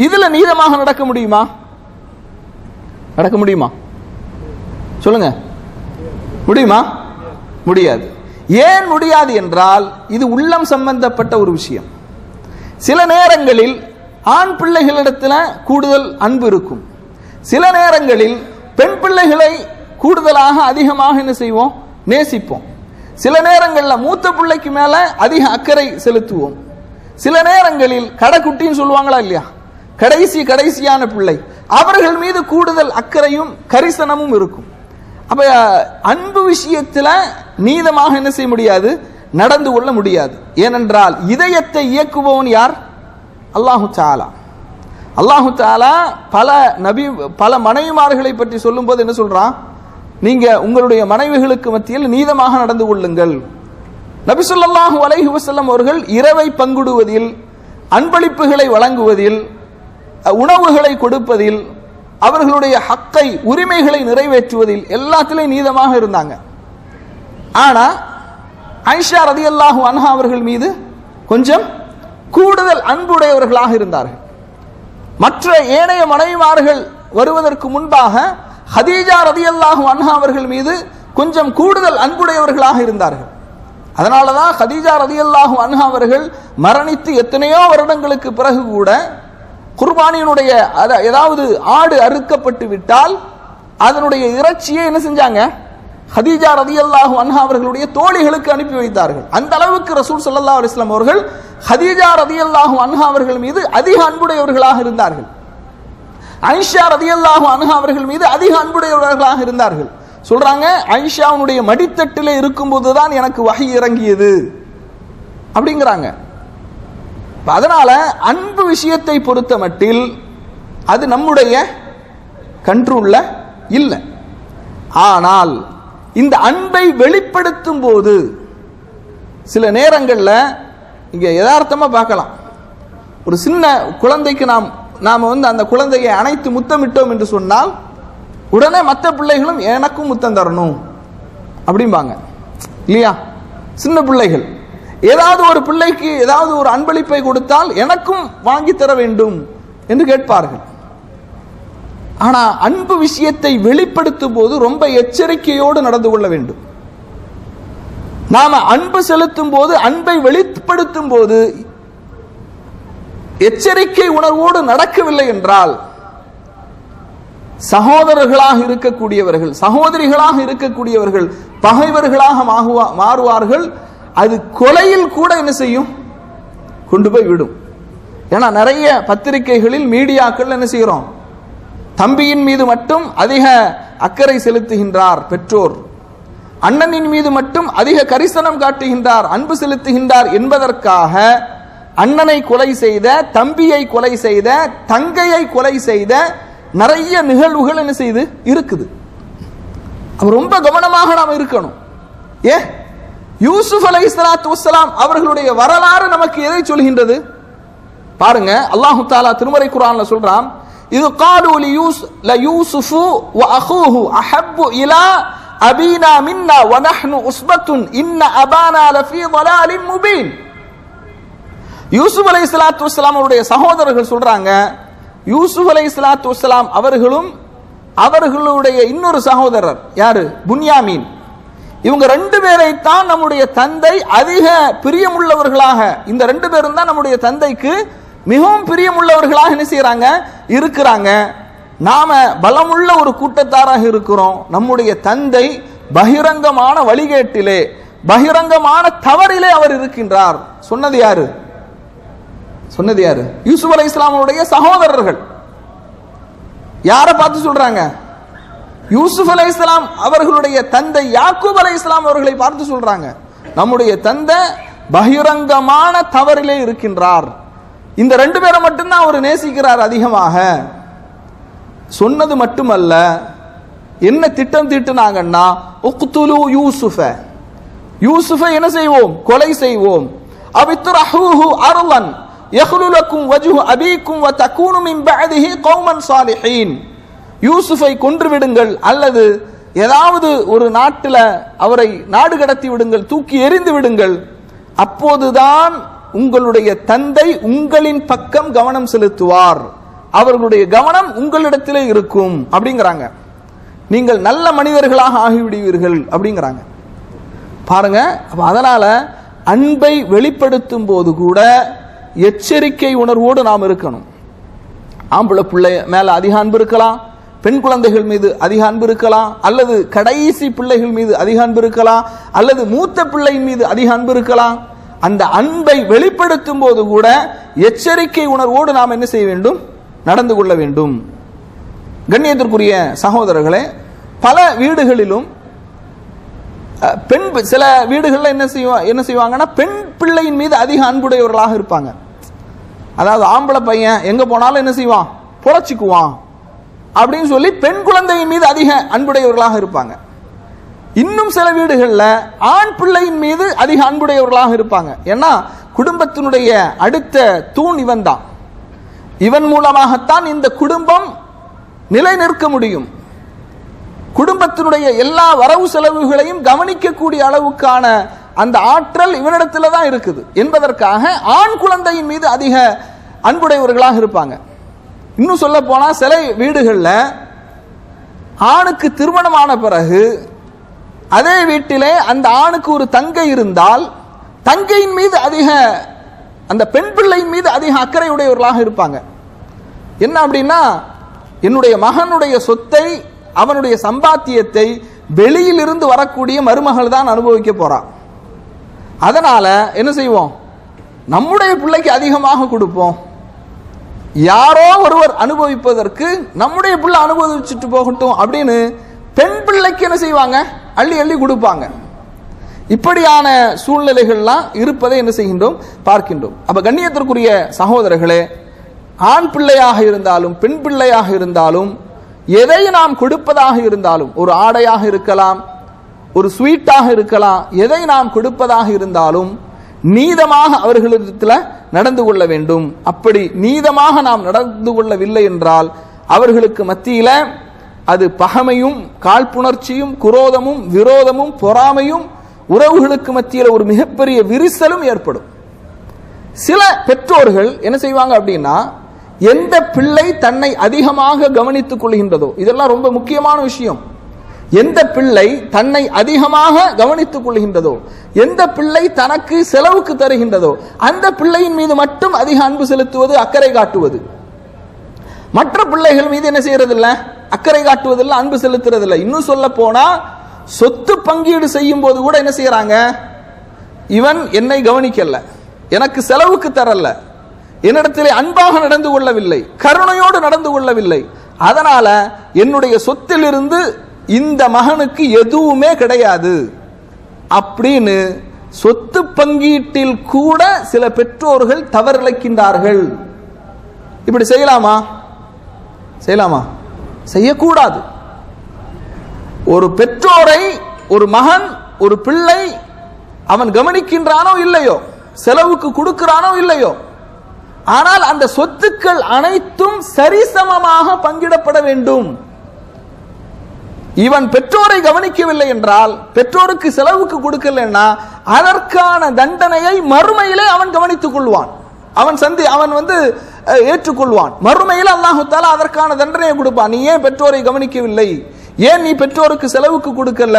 இதுல நீதமாக நடக்க முடியுமா? நடக்க முடியுமா? சொல்லுங்க, முடியுமா? முடியாது. ஏன் முடியாது என்றால் இது உள்ளம் சம்பந்தப்பட்ட ஒரு விஷயம். சில நேரங்களில் ஆண் பிள்ளைகளிடத்துல கூடுதல் அன்பு இருக்கும், சில நேரங்களில் பெண் பிள்ளைகளை கூடுதலாக அதிகமாக என்ன செய்வோம், நேசிப்போம். சில நேரங்களில் மூத்த பிள்ளைக்கு மேல அதிக அக்கறை செலுத்துவோம். சில நேரங்களில் கடைக்குட்டின்னு சொல்லுவாங்களா இல்லையா, கடைசியான பிள்ளை, அவர்கள் மீது கூடுதல் அக்கறையும் கரிசனமும் இருக்கும். அப்ப அன்பு விஷயத்துல நீதமாக என்ன செய்ய முடியாது, நடந்து கொள்ள முடியாது. ஏனென்றால் இதயத்தை இயக்குபவன் யார்? அல்லாஹு தஆலா. அல்லாஹு தஆலா பல மனைவிமார்களை பற்றி சொல்லும் போது என்ன சொல்றான், நீங்க உங்களுடைய மனைவிகளுக்கு மத்தியில் நீதமாக நடந்து கொள்ளுங்கள். நபி ஸல்லல்லாஹு அலைஹி வஸல்லம் அவர்கள் இரவை பங்கிடுவதில், அன்பளிப்புகளை வழங்குவதில், உணவுகளை கொடுப்பதில், அவர்களுடைய ஹக்கை உரிமைகளை நிறைவேற்றுவதில் எல்லாத்திலையும் நீதமாக இருந்தாங்க. ஆனா ஆயிஷா ரலியல்லாஹு அன்ஹா அவர்கள் மீது கொஞ்சம் கூடுதல் அன்புடையவர்களாக இருந்தார்கள். மற்ற ஏனைய மனைவிமார்கள் வருவதற்கு முன்பாக ஹதீஜா ரலியல்லாஹு அன்ஹா அவர்கள் மீது கொஞ்சம் கூடுதல் அன்புடையவர்களாக இருந்தார்கள். அதனாலதான் ஹதீஜா ரலியல்லாஹு அன்ஹா அவர்கள் மரணித்து எத்தனையோ வருடங்களுக்கு பிறகு கூட குர்பானியினுடைய ஏதாவது ஆடு அறுக்கப்பட்டு விட்டால் அதனுடைய இறைச்சியை என்ன செஞ்சாங்க, ஹதீஜா ரலியல்லாஹு அன்ஹா அவர்களுடைய தோழிகளுக்கு அனுப்பி வைத்தார்கள். அந்த அளவுக்கு ரசூல் ஸல்லல்லாஹு அலைஹி வஸல்லம் அவர்கள் ஹதீஜா ரலியல்லாஹு அன்ஹா அவர்கள் மீது அதிக அன்புடையவர்களாக இருந்தார்கள். ஆயிஷா ரலியல்லாஹு அன்ஹா அவர்கள் மீது அதிக அன்புடையவர்களாக இருந்தார்கள். சொல்றாங்க, ஆயிஷாவுடைய மடித்தட்டிலே இருக்கும்போதுதான் எனக்கு வஹி இறங்கியது அப்படிங்கிறாங்க. அதனால அன்பு விஷயத்தை பொறுத்த மட்டில் அது நம்முடைய கண்ட்ரோல்ல இல்லை. ஆனால் இந்த அன்பை வெளிப்படுத்தும் போது சில நேரங்களில் இங்க யதார்த்தமா பார்க்கலாம், ஒரு சின்ன குழந்தைக்கு நாம அந்த குழந்தையை அணைத்து முத்தமிட்டோம் என்று சொன்னால் உடனே மற்ற பிள்ளைகளும் எனக்கும் முத்தம் தரணும் அப்படிம்பாங்க இல்லையா. சின்ன பிள்ளைகள் ஏதாவது ஒரு பிள்ளைக்கு ஏதாவது ஒரு அன்பளிப்பை கொடுத்தால் எனக்கும் வாங்கி தர வேண்டும் என்று கேட்பார்கள். ஆனா அன்பு விஷயத்தை வெளிப்படுத்தும் போது ரொம்ப எச்சரிக்கையோடு நடந்து கொள்ள வேண்டும். நாம அன்பு செலுத்தும் போது, அன்பை வெளிப்படுத்தும் போது எச்சரிக்கை உணர்வோடு நடக்கவில்லை என்றால் சகோதரர்களாக இருக்கக்கூடியவர்கள், சகோதரிகளாக இருக்கக்கூடியவர்கள் பகைவர்களாக மாறுவார்கள். அது கொலையில் கூட என்ன செய்யும், கொண்டு போய் விடும். ஏன்னா நிறைய பத்திரிகைகளில் மீடியாக்கள் என்ன செய்கிறோம், தம்பியின் மீது மட்டும் அதிக அக்கறை செலுத்துகின்றார் பெற்றோர், அண்ணனின் மீது மட்டும் அதிக கரிசனம் காட்டுகின்றார், அன்பு செலுத்துகின்றார் என்பதற்காக அண்ணனை கொலை செய்த, தம்பியை கொலை செய்த, தங்கையை கொலை செய்த நிறைய நிகழ்வுகள் என்ன செய்து இருக்குது. ரொம்ப கவனமாக நாம் இருக்கணும். யூசுப் அலைஹிஸ்ஸலாத்து வஸ்ஸலாம் அவர்களுடைய வரலாறு நமக்கு எதை சொல்கின்றது பாருங்க. அல்லாஹ் தஆலா திருமறை குர்ஆன்ல சொல்றான், இது காலு யூசுஃபு வ அஹூஹு அஹப்பு இலா அபீனா மின்னா வ நஹ்னு உஸ்பத்துன் இன்ன அபானா லஃபீ ضلالٍ முபீன். யூசுப் அலைஹிஸ்ஸலாத்து வஸ்ஸலாம் அவருடைய சகோதரர்கள் சொல்றாங்க, யூசுப் அலைஹிஸ்ஸலாத்து வஸ்ஸலாம் அவர்களும் அவர்களுடைய இன்னொரு சகோதரர் யாரு, புன்யாமீன், இவங்க ரெண்டு பேரை தான் நம்முடைய தந்தை அதிக பிரியமுள்ளவர்களாக, இந்த ரெண்டு பேரும் தான் நம்முடைய தந்தைக்கு மிகவும் பிரியமுள்ளவர்களாக என்ன செய்யறாங்க, இருக்கிறாங்க. நாம பலமுள்ள ஒரு கூட்டத்தாராக இருக்கிறோம். நம்முடைய தந்தை பகிரங்கமான வழிகேட்டிலே, பகிரங்கமான தவறிலே அவர் இருக்கின்றார். சொன்னது யாரு? சொன்னது யாரு? யூசுப் அலைஹிஸ்ஸலாமுடைய சகோதரர்கள். யாரை பார்த்து சொல்றாங்க? யூசுப் அலைஹிஸ்ஸலாம் அவர்களுடைய தந்தை யாக்கூப் அலைஹிஸ்ஸலாம் அவர்களை பார்த்து சொல்றாங்க, நம்முடைய தந்தை பகிரங்கமான தவறிலே இருக்கின்றார். இந்த ரெண்டு பேரை மட்டும்தான் அவர் நேசிக்கிறார் அதிகமாக. சொன்னது மட்டுமல்ல, என்ன திட்டம் தீட்டுனாங்கன்னா, உக்துலு யூசுஃப, யூசுஃபை என்ன செய்வோம், கொலை செய்வோம். அபித்ரஹூஹு அர்லன் யஹ்லு லக்கும் வஜ்ஹு அபீக்கும் வ தகூனு மின் பஅதிஹி கௌமன் சாலிஹீன். யூசுஃபை கொன்று விடுங்கள், அல்லது ஏதாவது ஒரு நாட்டில் அவரை நாடு கடத்தி விடுங்கள், தூக்கி எறிந்து விடுங்கள். அப்போதுதான் உங்களுடைய தந்தை உங்களின் பக்கம் கவனம் செலுத்துவார், அவர்களுடைய கவனம் உங்களிடத்திலே இருக்கும் அப்படிங்கிறாங்க. நீங்கள் நல்ல மனிதர்களாக ஆகிவிடுவீர்கள் அப்படிங்கிறாங்க. பாருங்க. அதனால அன்பை வெளிப்படுத்தும் போது கூட எச்சரிக்கை உணர்வோடு நாம் இருக்கணும். ஆம்பளை பிள்ளை மேல அதிக அன்பு இருக்கலாம், பெண் குழந்தைகள் மீது அதிக அன்பு இருக்கலாம், அல்லது கடைசி பிள்ளைகள் மீது அதிக அன்பு இருக்கலாம், அல்லது மூத்த பிள்ளையின் மீது அதிக அன்பு இருக்கலாம். அந்த அன்பை வெளிப்படுத்தும் போது கூட எச்சரிக்கை உணர்வோடு நாம் என்ன செய்ய வேண்டும், நடந்து கொள்ள வேண்டும். கண்ணியத்திற்குரிய சகோதரர்களே, பல வீடுகளிலும் பெண், சில வீடுகளில் என்ன செய்வாங்கன்னா, பெண் பிள்ளையின் மீது அதிக அன்புடையவர்களாக இருப்பாங்க. அதாவது ஆம்பளை பையன் எங்க போனாலும் என்ன செய்வான், பொழைச்சிக்குவான் அப்படின்னு சொல்லி பெண் குழந்தையின் மீது அதிக அன்புடையவர்களாக இருப்பாங்க. இன்னும் சில வீடுகளில் ஆண் பிள்ளையின் மீது அதிக அன்புடையவர்களாக இருப்பாங்க. ஏன்னா குடும்பத்தினுடைய அடுத்த தூண் இவன் தான், இவன் மூலமாகத்தான் இந்த குடும்பம் நிலை நிற்க முடியும். குடும்பத்தினுடைய எல்லா வரவு செலவுகளையும் கவனிக்கக்கூடிய அளவுக்கான அந்த ஆற்றல் இவனிடத்துல தான் இருக்குது என்பதற்காக ஆண் குழந்தையின் மீது அதிக அன்புடையவர்களாக இருப்பாங்க. இன்னும் சொல்ல போனா, சில வீடுகளில் ஆணுக்கு திருமணமான பிறகு அதே வீட்டிலே அந்த ஆணுக்கு ஒரு தங்கை இருந்தால் தங்கையின் மீது அதிக, அந்த பெண் பிள்ளையின் மீது அதிக அக்கறை உடையவர்களாக இருப்பாங்க. என்ன அப்படின்னா, என்னுடைய மகனுடைய சொத்தை, அவனுடைய சம்பாத்தியத்தை வெளியிலிருந்து வரக்கூடிய மருமகள் தான் அனுபவிக்க போறான். அதனால என்ன செய்வோம், நம்முடைய பிள்ளைக்கு அதிகமாக கொடுப்போம். யாரோ ஒருவர் அனுபவிப்பதற்கு நம்முடைய பிள்ளை அனுபவிச்சுட்டு போகட்டும் அப்படின்னு பெண் பிள்ளைக்கு என்ன செய்வாங்க, அள்ளி அள்ளி கொடுப்பாங்க. இப்படியான சூழ்நிலைகள்லாம் இருப்பதை என்ன செய்கின்றோம், பார்க்கின்றோம். அப்ப கண்ணியத்திற்குரிய சகோதரர்களே, ஆண் பிள்ளையாக இருந்தாலும் பெண் பிள்ளையாக இருந்தாலும், எதை நாம் கொடுப்பதாக இருந்தாலும், ஒரு ஆடையாக இருக்கலாம், ஒரு ஸ்வீட்டாக இருக்கலாம், எதை நாம் கொடுப்பதாக இருந்தாலும் நீதமாக அவர்களிடத்தில் நடந்து கொள்ள வேண்டும். அப்படி நீதமாக நாம் நடந்து கொள்ளவில்லை என்றால் அவர்களுக்கு மத்தியில அது பகைமையும் காழ்ப்புணர்ச்சியும் குரோதமும் விரோதமும் பொறாமையும், உறவுகளுக்கு மத்தியில் ஒரு மிகப்பெரிய விரிசலும் ஏற்படும். சில பெற்றோர்கள் என்ன செய்வாங்க அப்படின்னா, எந்த பிள்ளை தன்னை அதிகமாக கவனித்துக் கொள்கின்றதோ, இதெல்லாம் ரொம்ப முக்கியமான விஷயம். எந்த பிள்ளை தன்னை அதிகமாக கவனித்துக் கொள்கின்றதோ, எந்த பிள்ளை தனக்கு செலவுக்கு தருகின்றதோ, அந்த பிள்ளையின் மீது மட்டும் அதிக அன்பு செலுத்துவது, அக்கறை காட்டுவது. மற்ற பிள்ளைகள் மீது என்ன செய்யறதில்லை, அக்கறை காட்டுவதில்லை, அன்பு செலுத்துறதில்லை. இன்னும் சொல்ல போனா, சொத்து பங்கீடு செய்யும் போது கூட என்ன செய்யறாங்க, இவன் என்னை கவனிக்கல, எனக்கு செலவுக்கு தரல, என்னிடத்திலே அன்பாக நடந்து கொள்ளவில்லை, கருணையோடு நடந்து கொள்ளவில்லை, அதனால என்னுடைய சொத்திலிருந்து இந்த மகனுக்கு எதுவுமே கிடையாது அப்படின்னு சொத்து பங்கீட்டில் கூட சில பெற்றோர்கள் தவறிழைக்கின்றார்கள். இப்படி செய்யலாமா? செய்யலாமா? செய்யக்கூடாது. ஒரு பெற்றோரை ஒரு மகன் ஒரு பிள்ளை அவன் கவனிக்கின்றானோ இல்லையோ, செலவுக்கு கொடுக்கிறானோ இல்லையோ, ஆனால் அந்த சொத்துக்கள் அனைத்தும் சரிசமமாக பங்கிடப்பட வேண்டும். இவன் பெற்றோரை கவனிக்கவில்லை என்றால், பெற்றோருக்கு செலவுக்கு கொடுக்கலன்னா அதற்கான தண்டனையை மறுமையிலே அவன் கவனித்துக் கொள்வான், அவன் ஏற்றுக்கொள்வான். மறுமையில் அல்லாஹு தஆலா அதற்கான தண்டனையை கொடுப்பான். நீ ஏன் பெற்றோரை கவனிக்கவில்லை, ஏன் நீ பெற்றோருக்கு செலவுக்கு கொடுக்கல,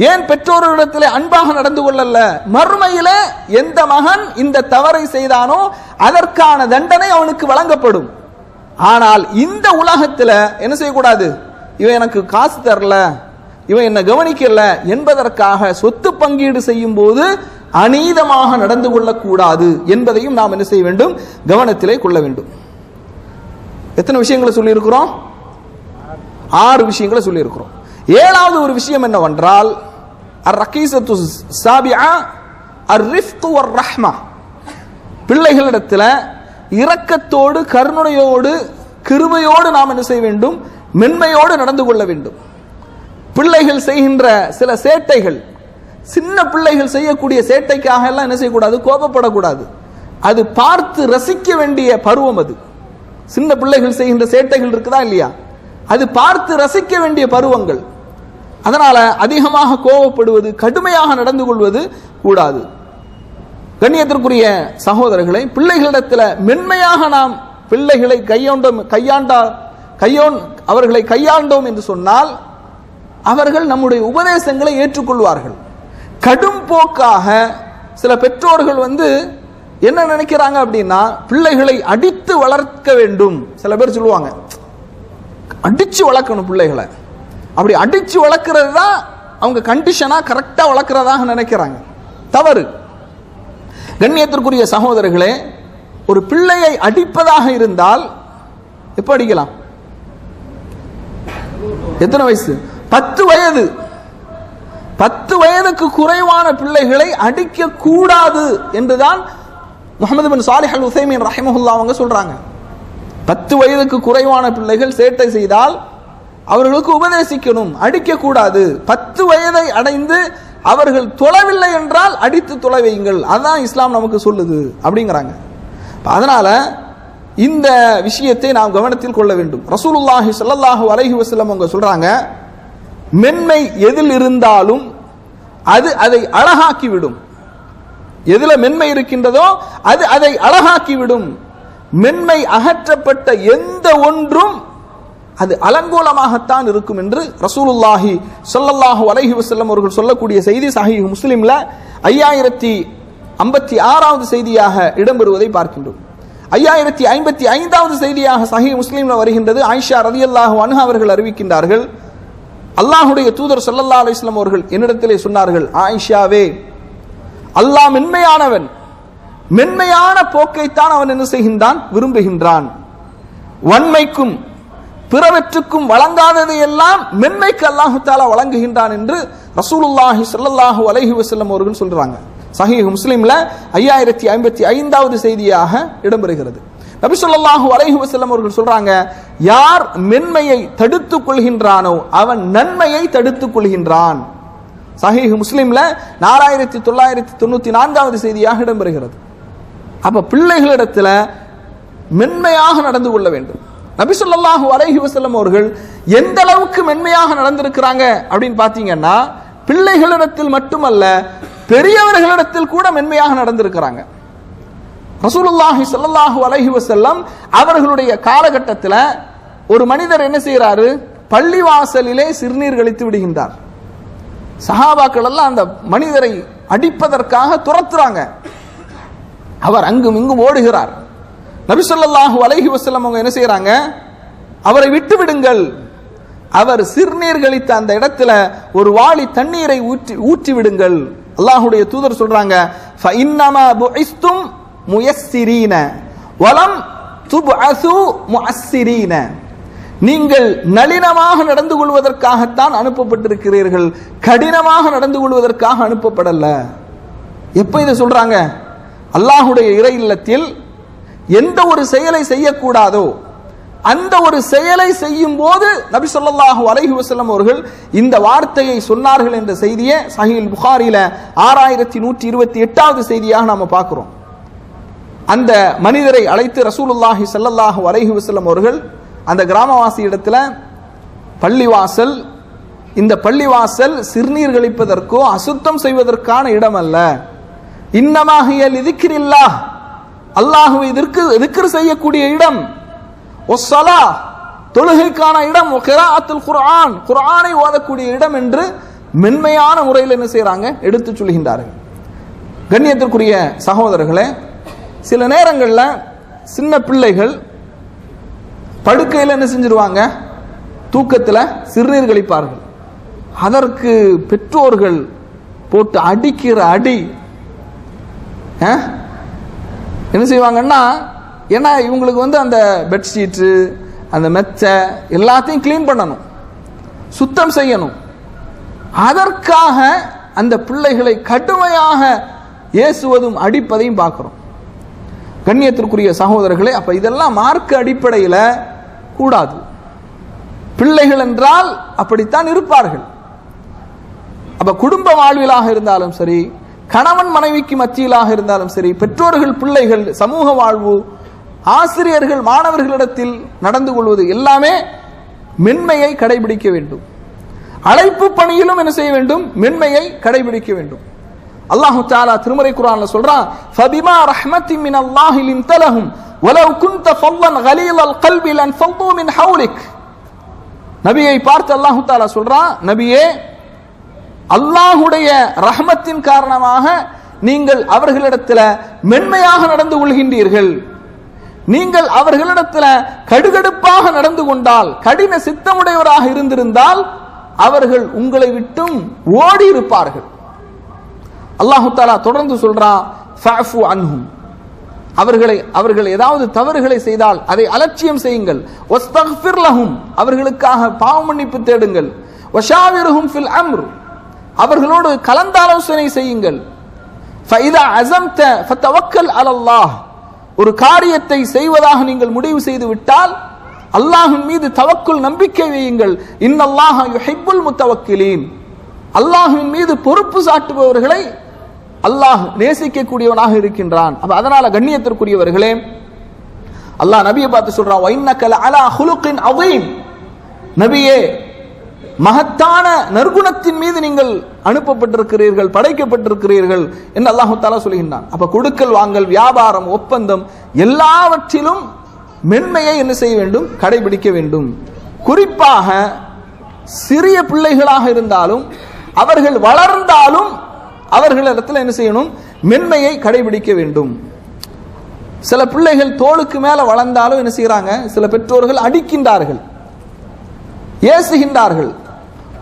ஏன் பெற்றோரிடத்திலே அன்பாக நடந்து கொள்ளல, மறுமையிலே எந்த மகன் இந்த தவறை செய்தானோ அதற்கான தண்டனை அவனுக்கு வழங்கப்படும். ஆனால் இந்த உலகத்தில் என்ன செய்யக்கூடாது, இவன் எனக்கு காசு தரல, இவன் என்ன கவனிக்கல என்பதற்காக சொத்து பங்கீடு செய்யும் போது அநீதமாக நடந்து கொள்ளக்கூடாது என்பதையும் நாம் என்ன செய்ய வேண்டும், கவனத்திலே கொள்ள வேண்டும். எத்தனை விஷயங்களை சொல்லி இருக்கிறோம்? 6 விஷயங்களை சொல்லி இருக்கிறோம். 7வது ஒரு விஷயம் என்னவென்றால் அர்-ரகீஸத்து ஸாபிஆ அர்-ரிஃப்கு வர்-ரஹ்மா. பிள்ளைகளிடத்தில் இரக்கத்தோடு, கருணையோடு, கிருபையோடு நாம் என்ன செய்ய வேண்டும், மென்மையோடு நடந்து கொள்ள வேண்டும். பிள்ளைகள் செய்கின்ற சில சேட்டைகள், சின்ன பிள்ளைகள் செய்யக்கூடிய சேட்டைக்காக எல்லாம் என்ன செய்யக்கூடாது, கோபப்படக்கூடாது. அது பார்த்து ரசிக்க வேண்டிய பருவம். அது சின்ன பிள்ளைகள் செய்கின்ற சேட்டைகள் இருக்குதா இல்லையா, அது பார்த்து ரசிக்க வேண்டிய பருவங்கள். அதனால அதிகமாக கோபப்படுவது, கடுமையாக நடந்து கொள்வது கூடாது. கண்ணியத்திற்குரிய சகோதரர்களை, பிள்ளைகளிடத்தில் மென்மையாக நாம் பிள்ளைகளை அவர்களை கையாண்டோம் என்று சொன்னால் அவர்கள் நம்முடைய உபதேசங்களை ஏற்றுக்கொள்வார்கள். கடும் போக்காக சில பெற்றோர்கள் என்ன நினைக்கிறாங்க அப்படின்னா, பிள்ளைகளை அடித்து வளர்க்க வேண்டும். சில பேர் சொல்லுவாங்க, அடிச்சு வளர்க்கணும் பிள்ளைகளை. அப்படி அடிச்சு வளர்க்கிறது தான் அவங்க கண்டிஷனா கரெக்டா வளர்க்கிறதாக நினைக்கிறாங்க. தவறு. கண்ணியத்திற்குரிய சகோதரர்களே, ஒரு பிள்ளையை அடிப்பதாக இருந்தால் எப்ப அடிக்கலாம்? எத்தனை வயசு? 10 வயது. 10 வயதுக்கு குறைவான பிள்ளைகளை அடிக்க கூடாது என்றுதான் முஹம்மது பின் சாலிஹ் அல் உஸைமீன் ரஹிமஹுல்லாஹ் அவங்க சொல்றாங்க. 10 வயதுக்கு குறைவான பிள்ளைகள் சேட்டை செய்தால் அவர்களுக்கு உபதேசிக்கணும், அடிக்க கூடாது. 10 வயதை அடைந்து அவர்கள் தொழவில்லை என்றால் அடித்து தொலை வையுங்கள், அதான் இஸ்லாம் நமக்கு சொல்லுது அப்படிங்கிறாங்க. அதனால இந்த விஷயத்தை நாம் கவனத்தில் கொள்ள வேண்டும். ரசூலுல்லாஹி ஸல்லல்லாஹு அலைஹி வஸல்லம் அவங்க சொல்றாங்க, மென்மை எதில் இருந்தாலும் அது அதை அழகாக்கிவிடும். எதுல மென்மை இருக்கின்றதோ அது அதை அழகாக்கிவிடும். மென்மை அகற்றப்பட்ட எந்த ஒன்றும் அது அலங்கோலமாகத்தான் இருக்கும் என்று ரசூலுல்லாஹி ஸல்லல்லாஹு அலைஹி வஸல்லம் அவர்கள் சொல்லக்கூடிய செய்தி சஹீஹ் முஸ்லிம்ல 5056வது செய்தியாக இடம்பெறுவதை பார்க்கின்றோம். 5055வது செய்தியாக சஹீஹ் முஸ்லிம்ல வருகின்றது. ஆயிஷா ரலியல்லாஹு அன்ஹா அவர்கள் அறிவிக்கின்றார்கள், அல்லாஹ்வுடைய தூதர் ஸல்லல்லாஹு அலைஹி வஸல்லம் அவர்கள் என்னிடத்திலே சொன்னார்கள், ஆயிஷாவே, அல்லாஹ் மென்மையானவன், மென்மையான போக்கைத்தான் அவன் என்ன செய்கின்றான், விரும்புகின்றான். வன்மைக்கும் பிறவற்றுக்கும் வழங்காததை எல்லாம் மென்மைக்கு அல்லாஹு தஆலா வழங்குகின்றான் என்று ரசூலுல்லாஹி ஸல்லல்லாஹு அலைஹி வஸல்லம் அவர்கள் சொல்றாங்க. சஹீஹ் முஸ்லிம்ல 5055வது செய்தியாக இடம்பெறுகிறது. நபி ஸல்லல்லாஹு அலைஹி வஸல்லம் அவர்கள் சொல்றாங்க, யார் மென்மையை தடுத்துக் கொள்கின்றானோ அவன் நன்மையை தடுத்துக் கொள்கின்றான். சஹீஹ் முஸ்லிம்ல 4994வது செய்தியாக இடம்பெறுகிறது. அப்ப பிள்ளைகளிடத்துல மென்மையாக நடந்து கொள்ள வேண்டும். நபி ஸல்லல்லாஹு அலைஹி வஸல்லம் அவர்கள் எந்த அளவுக்கு மென்மையாக நடந்திருக்கிறாங்க அப்படின்னு பாத்தீங்கன்னா, பிள்ளைகளிடத்தில் மட்டுமல்ல பெரியவர்களிடத்தில் கூட மென்மையாக நடந்திருக்கிறாங்க. ரசூலுல்லாஹி ஸல்லல்லாஹு அலைஹி வஸல்லம் அவர்களுடைய காலகட்டத்தில் ஒரு மனிதர் என்ன செய்யறாரு, பள்ளிவாசலிலே சிறுநீர் கழித்து விடுகின்றார். சஹாபாக்கள் எல்லாம் அந்த மனிதரை அடிப்பதற்காக துரத்துறாங்க. அவர் அங்கும் இங்கும் ஓடுகிறார். நபி ஸல்லல்லாஹு அலைஹி வஸல்லம் அவங்க என்ன செய்யறாங்க, அவரை விட்டு விடுங்கள். அவர் சிறுநீர் கழித்த அந்த இடத்துல ஒரு வாளி தண்ணீரை ஊற்றி விடுங்கள். அல்லாஹ்வுடைய தூதர் சொல்றாங்க, ஃபஇன்னமா புஇஸ்தும் முயஸ்ஸிரீன வலம் துப்அஸு முஅஸ்ஸிரீன. நீங்கள் நளினமாக நடந்து கொள்வதற்காகத்தான் அனுப்பப்பட்டிருக்கிறீர்கள், கடினமாக நடந்து கொள்வதற்காக அனுப்பப்படல. எப்ப இதை சொல்றாங்க? அல்லாஹ்வுடைய இறை இல்லத்தில் எந்த ஒரு செயலை செய்யக்கூடாதோ அந்த ஒரு செயலை செய்யும் போது நபி ஸல்லல்லாஹு அலைஹி வஸல்லம் அவர்கள் இந்த வார்த்தையை சொன்னார்கள் என்ற செய்தியை சஹீஹ் புகாரில 6128வது செய்தியாக நாம பார்க்கிறோம். அந்த மனிதரை அழைத்து ரசூலுல்லாஹி ஸல்லல்லாஹு அலைஹி வஸல்லம் அவர்கள் அந்த கிராமவாசி இடத்துல பள்ளிவாசல், இந்த பள்ளிவாசல் சிறுநீர் கழிப்பதற்கோ அசுத்தம் செய்வதற்கான இடம் அல்ல, இன்னமா ஹிய லிதிக்ரில்லாஹ், அல்லாஹ்வை திக்ர் செய்யக்கூடிய இடம், ஒஸ்ஸலா தொழுகைக்கான இடம், கிராஅத்துல் குர்ஆன் குர்ஆனை ஓதக்கூடிய இடம் என்று மென்மையான முறையில் என்ன செய்யறாங்க, எடுத்து சொல்கின்றார்கள். கண்ணியத்திற்குரிய சகோதரர்களே, சில நேரங்களில் சின்ன பிள்ளைகள் படுக்கையில் என்ன செஞ்சிருவாங்க, தூக்கத்தில் சிறுநீர் கழிப்பார்கள். அதற்கு பெற்றோர்கள் போட்டு அடிக்கிற அடி என்ன செய்வாங்கன்னா, ஏன்னா இவங்களுக்கு அந்த பெட்ஷீட்டு அந்த மெத்தை எல்லாத்தையும் கிளீன் பண்ணணும், சுத்தம் செய்யணும். அதற்காக அந்த பிள்ளைகளை கடுமையாக ஏசுவதும் அடிப்பதையும் பார்க்கிறோம். கண்ணியத்திற்குரிய சகோதரர்களே, அப்ப இதெல்லாம் மார்க்க அடிப்படையில் கூடாது. பிள்ளைகள் என்றால் அப்படித்தான் இருப்பார்கள். அப்ப குடும்ப வாழ்விலாக இருந்தாலும் சரி, கணவன் மனைவிக்கு மத்தியிலாக இருந்தாலும் சரி, பெற்றோர்கள் பிள்ளைகள், சமூக வாழ்வு, ஆசிரியர்கள் மாணவர்களிடத்தில் நடந்து கொள்வது எல்லாமே மென்மையை கடைபிடிக்க வேண்டும். அழைப்பு பணியிலும் என்ன செய்ய வேண்டும், மென்மையை கடைபிடிக்க வேண்டும். அல்லாஹ் தஆலா திருமறை குர்ஆன்ல சொல்றான், ஃபபிமா ரஹ்மத்தின் மினல்லாஹி லின்தலஹும் வலவ் குன்த ஃபல்லன் கலீலல் கல்பி லன்ஃபது மின் ஹவுலிக். நபியை பார்த்து அல்லாஹ் தஆலா சொல்றான், நபியே, அல்லாஹ்வுடைய ரஹ்மத்தின் காரணமாக நீங்கள் அவர்களிடத்தில் மென்மையாக நடந்து கொள்கின்றீர்கள். நீங்கள் அவர்களிடத்தில் கடுகடுப்பாக நடந்து கொண்டால், கடின சித்தமுடையவராக இருந்திருந்தால் அவர்கள் உங்களை விட்டும் ஓடி இருப்பார்கள். அல்லாஹ் தஆலா தொடர்ந்து சொல்றான், ஃபஅஃபு அன்ஹும், அவர்கள் ஏதாவது தவறுகளை செய்தால் அதை அலட்சியம் செய்யுங்கள். வஸ்தக்ஃபிர் லஹும், அவர்களுக்காக பாவ மன்னிப்பு தேடுங்கள். வஷாவிருஹும் ஃபில் அம்ர், அவர்களோடு கலந்தாலோசனை செய்யுங்கள். ஃபஇதா அஸம்த ஃபதவக்கல் அலல்லாஹ், ஒரு காரியத்தை செய்வதாக நீங்கள் முடிவு செய்து விட்டால் அல்லாஹ்வின் மீது தவக்குல் நம்பிக்கை வையுங்கள். இன்னல்லாஹ யுஹிப்புல் முத்தவக்கிலீன், அல்லாஹ்வின் மீது பொறுப்பு சாட்டுபவர்களை அல்லாஹ் நேசிக்கக்கூடியவனாக இருக்கின்றான். அப்ப அதனால கண்ணியத்திற்குரியவர்களே, அல்லாஹ் நபியை பார்த்து சொல்றான், வஇன்னக லஅலா ஹுலுகின் அதீம், நபியே, மகத்தான நற்குணத்தின் மீது நீங்கள் அனுப்பப்பட்டிருக்கிறீர்கள், படைக்கப்பட்டிருக்கிறீர்கள் என்று அல்லாஹ் தஆலா சொல்கின்றான். அப்ப கொடுக்கல் வாங்கல், வியாபாரம், ஒப்பந்தம் எல்லாவற்றிலும் மென்மையை என்ன செய்ய வேண்டும், கடைபிடிக்க வேண்டும். குறிப்பாக சிறிய பிள்ளைகளாக இருந்தாலும் அவர்கள் வளர்ந்தாலும் அவர்களிடத்தில் என்ன செய்யணும், மென்மையை கடைபிடிக்க வேண்டும். சில பிள்ளைகள் தோளுக்கு மேல வளர்ந்தாலும் என்ன செய்யறாங்க, சில பெற்றோர்கள் அடிக்கின்றார்கள், ஏசுகின்றார்கள்,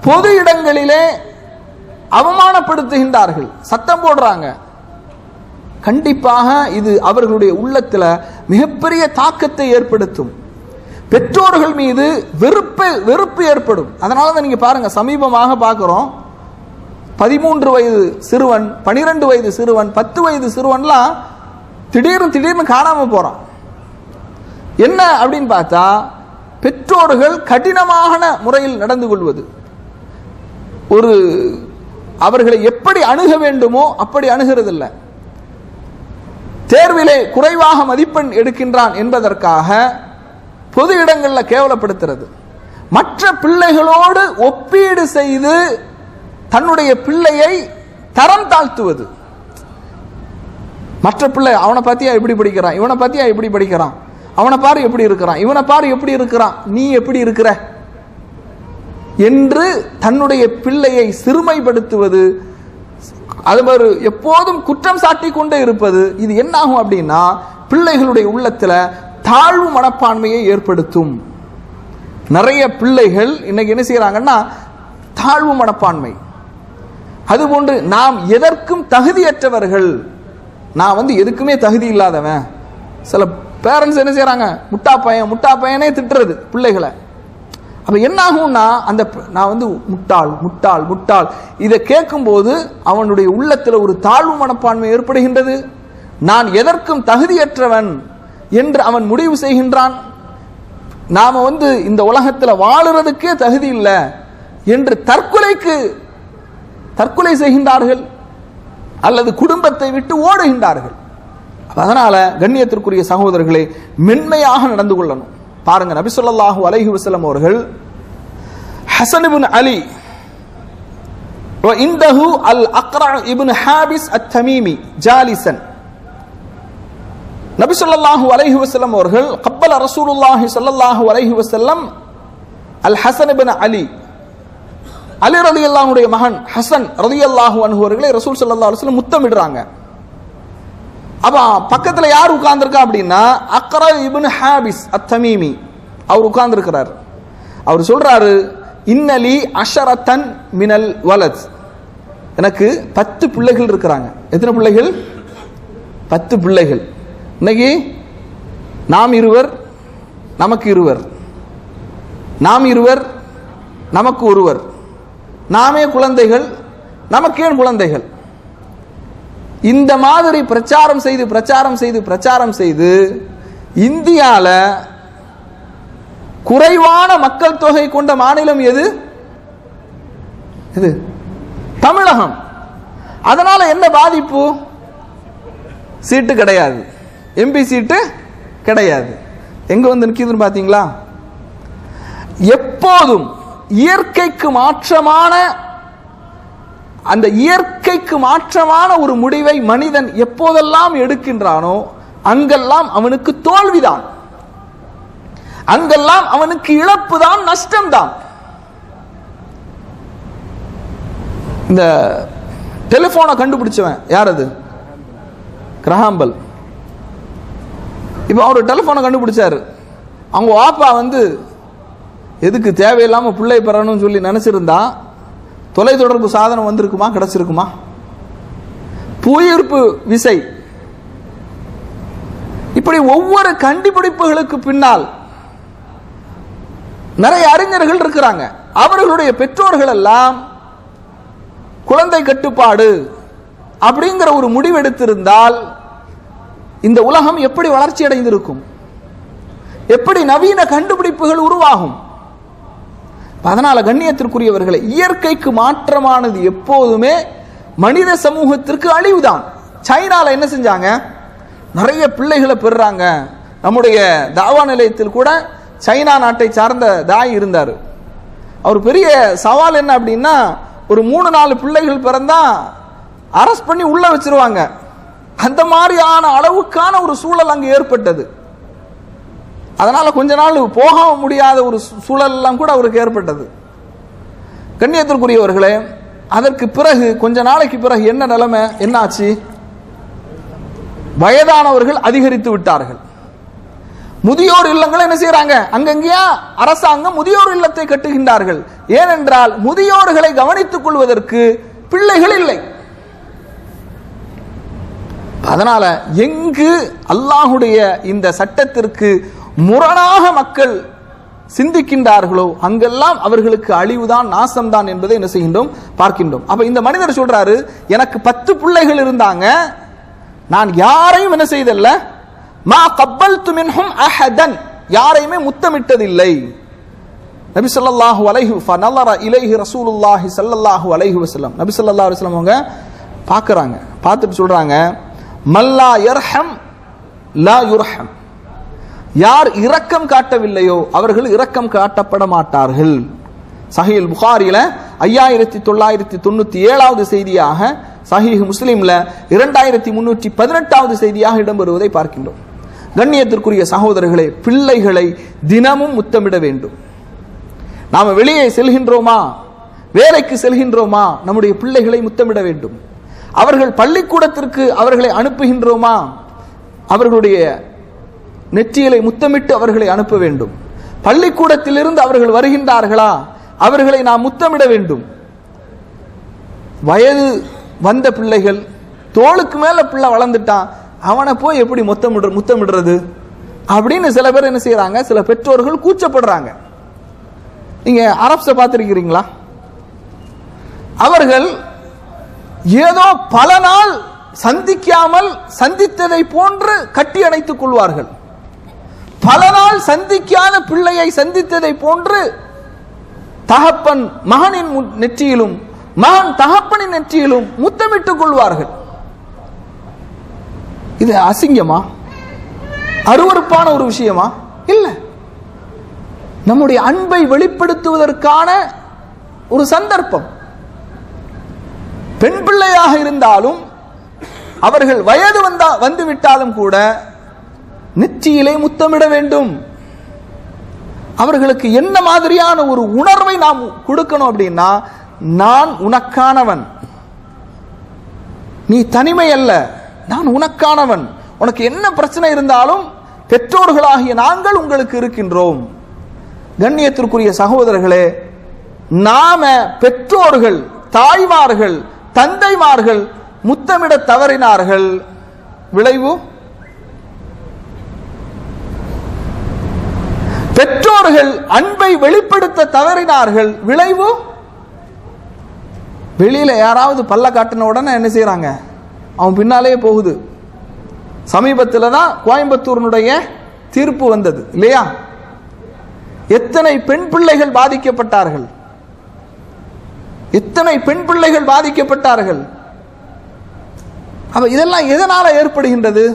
பொது இடங்களிலே அவமானப்படுத்துகின்றார்கள், சத்தம் போடுறாங்க. கண்டிப்பாக இது அவர்களுடைய உள்ளத்தில் மிகப்பெரிய தாக்கத்தை ஏற்படுத்தும். பெற்றோர்கள் மீது வெறுப்பு ஏற்படும். அதனால தான் நீங்க பாருங்க, சமீபமாக பார்க்கிறோம், 13 வயது சிறுவன், 12 வயது சிறுவன், 10 வயது சிறுவன்லாம் திடீர்னு காணாம போறான். என்ன அப்படின்னு பார்த்தா, பெற்றோர்கள் கடினமான முறையில் நடந்து கொள்வது, அவர்களை எப்படி அணுக வேண்டுமோ அப்படி அணுகிறதில்லை. தேர்விலே குறைவாக மதிப்பெண் எடுக்கின்றான் என்பதற்காக பொது இடங்களில் கேவலப்படுத்துறது, மற்ற பிள்ளைகளோடு ஒப்பீடு செய்து தன்னுடைய பிள்ளையை தரம் தாழ்த்துவது. மற்ற பிள்ளை, அவனை பார்த்தியா எப்படி படிக்கிறான், இவனை பார்த்தியா எப்படி படிக்கிறான், அவனை பாரு எப்படி இருக்கிறான், இவனை பாரு எப்படி இருக்கிறான், நீ எப்படி இருக்கிற என்று தன்னுடைய பிள்ளையை சிறுமைப்படுத்துவது, அது மாதிரி எப்போதும் குற்றம் சாட்டி கொண்டே இருப்பது. இது என்ன ஆகும் அப்படின்னா, பிள்ளைகளுடைய உள்ளத்தில் தாழ்வு மனப்பான்மையை ஏற்படுத்தும். நிறைய பிள்ளைகள் இன்னைக்கு என்ன செய்யறாங்கன்னா, தாழ்வு மனப்பான்மை. அதுபோன்று நாம் எதற்கும் தகுதியற்றவர்கள், நான் எதுக்குமே தகுதி இல்லாதவன். சில பேரண்ட்ஸ் என்ன செய்யறாங்க, முட்டா பையனே திட்டுறது பிள்ளைகளை. அப்ப என்ன ஆகும்னா, நான் முட்டாள் முட்டாள் முட்டாள் இதை கேட்கும் போது அவனுடைய உள்ளத்தில் ஒரு தாழ்வு மனப்பான்மை ஏற்படுகின்றது. நான் எதற்கும் தகுதியற்றவன் என்று அவன் முடிவு செய்கின்றான். நாம இந்த உலகத்தில் வாழுறதுக்கே தகுதி இல்லை என்று தற்கொலை செய்கின்றார்கள் அல்லது குடும்பத்தை விட்டு ஓடுகின்றார்கள். அதனால கண்ணியத்திற்குரிய சகோதரர்களே, மென்மையாக நடந்து கொள்ளணும். பாருங்க, நபி ஸல்லல்லாஹு அலைஹி வஸல்லம் அவர்கள் ஹஸன் இப்னு அலி வ இன்தஹு அல் அக்ரா இப்னு ஹாபிஸ் அத்-தமீமி ஜாலிசன், நபி ஸல்லல்லாஹு அலைஹி வஸல்லம் அவர்கள் கப்பல ரசூலுல்லாஹி ஸல்லல்லாஹு அலைஹி வஸல்லம் அல் ஹஸன் இப்னு அலி, அலி ரலியல்லாஹு அன்ஹுடைய மகன் ஹஸன் ரலியல்லாஹு அன்ஹு அவர்களை ரசூல் ஸல்லல்லாஹு அலைஹி வஸல்லம் முத்தமிடுறாங்க. அப்ப பக்கத்துல யார் உட்கார்ந்திருக்கா அப்படின்னா அக்ரா இப்னு ஹாபிஸ் அத்-தமீமி அவர் உட்கார்ந்திருக்கிறார். அவர் சொல்றாரு, இன்னலி அஷரத்தன் மினல் வலத், எனக்கு 10 பிள்ளைகள் இருக்கிறாங்க. எத்தனை பிள்ளைகள்? 10 பிள்ளைகள். இன்னைக்கு நாம் இருவர் நமக்கு இருவர், நாம் இருவர் நமக்கு ஒருவர், நாமே குழந்தைகள் நமக்கேன் குழந்தைகள். இந்த மாதிரி பிரச்சாரம் செய்து இந்தியால குறைவான மக்கள் தொகை கொண்ட மாநிலம் எது? தமிழகம். அதனால என்ன பாதிப்பு? சீட்டு கிடையாது, எம்பி சீட்டு கிடையாது. எங்க நிற்கிதுன்னு பாத்தீங்களா? எப்போதும் இயற்கைக்கு மாற்றமான ஒரு முடிவை மனிதன் எப்போதெல்லாம் எடுக்கின்றானோ அங்கெல்லாம் அவனுக்கு தோல்விதான், அங்கெல்லாம் அவனுக்கு இழப்பு தான், நஷ்டம்தான். இந்த டெலிபோனை கண்டுபிடிச்சவன் யார்? அது கிரஹாம்பல். இப்ப அவர் டெலிபோனை கண்டுபிடிச்சாரு. அவங்க வாப்பா எதுக்கு தேவையில்லாம பிள்ளை பெறணும்னு சொல்லி நினைச்சிருந்தா தொலைத்தொடர்பு சாதனம் வந்திருக்குமா? கிடைச்சிருக்குமா? புவியீர்ப்பு விசை. இப்படி ஒவ்வொரு கண்டுபிடிப்புகளுக்கு பின்னால் நிறைய அறிஞர்கள் இருக்கிறாங்க. அவர்களுடைய பெற்றோர்கள் எல்லாம் குழந்தை கட்டுப்பாடு அப்படிங்கிற ஒரு முடிவெடுத்திருந்தால் இந்த உலகம் எப்படி வளர்ச்சி அடைந்திருக்கும்? எப்படி நவீன கண்டுபிடிப்புகள் உருவாகும்? அதனால கண்ணியத்திற்குரியவர்களை, இயற்கைக்கு மாற்றமானது எப்போதுமே மனித சமூகத்திற்கு அழிவுதான். சைனால என்ன செஞ்சாங்க? நிறைய பிள்ளைகளை பெறுறாங்க. நம்முடைய தாவா நிலையத்தில் கூட சைனா நாட்டை சார்ந்த தாய் இருந்தார். அவர் பெரிய சவால் என்ன அப்படின்னா, ஒரு 3-4 பிள்ளைகள் பிறந்தா அரெஸ்ட் பண்ணி உள்ள வச்சிருவாங்க. அந்த மாதிரியான அளவுக்கான ஒரு சூழல் அங்கு ஏற்பட்டது. அதனால கொஞ்ச நாள் போக முடியாத ஒரு சூழல் எல்லாம் கூட அவருக்கு ஏற்பட்டது. கண்ணியத்திற்குரியவர்களே, அதற்கு பிறகு கொஞ்ச நாளைக்கு பிறகு என்ன நிலைமை என்ன ஆச்சு? வயதானவர்கள் அதிகரித்து விட்டார்கள். முதியோர் இல்லங்களை என்ன செய்யறாங்க? அங்கங்கேயா அரசாங்கம் முதியோர் இல்லத்தை கட்டுகின்றார்கள். ஏனென்றால் முதியோர்களை கவனித்துக் கொள்வதற்கு பிள்ளைகள் இல்லை. அதனால எங்கு அல்லாஹுடைய இந்த சட்டத்திற்கு முரணாக மக்கள் சிந்திக்கின்றார்களோ அங்கெல்லாம் அவர்களுக்கு அழிவுதான், நாசம்தான் என்பதை என்ன செய்கின்றோம்? பார்க்கின்றோம். அப்ப இந்த மனிதர் சொல்றாரு, எனக்கு 10 பிள்ளைகள் இருந்தாங்க, நான் யாரையும் என்ன செய்தல்ல, மா கப்பல்து மின்ஹும் அஹதன், யாரையுமே முத்தமிட்டதில்லை. நபி ஸல்லல்லாஹு அலைஹி ஃபனலர இலைஹி ரசூலுல்லாஹி ஸல்லல்லாஹு அலைஹி வஸல்லம், நபி ஸல்லல்லாஹு அலைஹி வஸல்லம் அவங்க பார்க்கறாங்க. பார்த்துட்டு சொல்றாங்க, மல்லா யர்ஹம் லா யுர்ஹம், யார் இரக்கம் காட்டவில்லையோ அவர்கள் இரக்கம் காட்டப்பட மாட்டார்கள். சஹீஹ் புகாரில 5997வது செய்தியாக, சஹீஹ் முஸ்லிம்ல 2318வது செய்தியாக இடம்பெறுவதை பார்க்கின்றோம். கண்ணியத்திற்குரிய சகோதரர்களே, பிள்ளைகளை தினமும் முத்தமிட வேண்டும். நாம வெளியே செல்கின்றோமா, வேலைக்கு செல்கின்றோமா, நம்முடைய பிள்ளைகளை முத்தமிட வேண்டும். அவர்கள் பள்ளிக்கூடத்திற்கு அவர்களை அனுப்புகின்றோமா, அவர்களுடைய நெற்றிகளை முத்தமிட்டு அவர்களை அனுப்ப வேண்டும். பள்ளிக்கூடத்திலிருந்து அவர்கள் வருகின்றார்களா, அவர்களை நாம் முத்தமிட வேண்டும். வயது வந்த பிள்ளைகள், தோளுக்கு மேல பிள்ளை வளர்ந்துட்டான், அவனை போய் எப்படி முத்தமிடுறது அப்படின்னு சில பேர் என்ன செய்யறாங்க, சில பெற்றோர்கள் கூச்சப்படுறாங்க. நீங்க அரப்ஸ பார்த்திருக்கிறீங்களா? அவர்கள் ஏதோ பல நாள் சந்திக்காமல் சந்தித்ததை போன்று கட்டி அணைத்துக் கொள்வார்கள். பல நாள் சந்திக்காத பிள்ளையை சந்தித்ததை போன்று தகப்பன் மகனின் நெற்றியிலும் மகன் தகப்பனின் நெற்றியிலும் முத்தமிட்டுக் கொள்வார்கள். இது அசிங்கமா? அருவருப்பான ஒரு விஷயமா? இல்ல. நம்முடைய அன்பை வெளிப்படுத்துவதற்கான ஒரு சந்தர்ப்பம். பெண் பிள்ளையாக இருந்தாலும் அவர்கள் வயது வந்து விட்டாலும் கூட நெற்றியிலே முத்தமிட வேண்டும். அவர்களுக்கு என்ன மாதிரியான ஒரு உணர்வை நாம் கொடுக்கணும் அப்படின்னா, நான் உனக்கானவன், நீ தனிமை அல்ல, நான் உனக்கானவன், உனக்கு என்ன பிரச்சனை இருந்தாலும் பெற்றோர்களாகிய நாங்கள் உங்களுக்கு இருக்கின்றோம். கண்ணியத்திற்குரிய சகோதரர்களே, நாம பெற்றோர்கள், தாய்மார்கள், தந்தைமார்கள் முத்தமிட தவறினார்கள், விளைவு பெற்றோர்கள் அன்பை வெளிப்படுத்த தவறினார்கள், விளைவு வெளியில யாராவது பல்ல காட்டின உடனே என்ன செய்யறாங்க, அவன் பின்னாலே போகுது. சமீபத்தில் தான் கோயம்புத்தூரினுடைய தீர்ப்பு வந்தது இல்லையா? எத்தனை பெண் பிள்ளைகள் பாதிக்கப்பட்டார்கள், எத்தனை பெண் பிள்ளைகள் பாதிக்கப்பட்டார்கள். அப்ப இதெல்லாம் எதனால ஏற்படுகின்றது?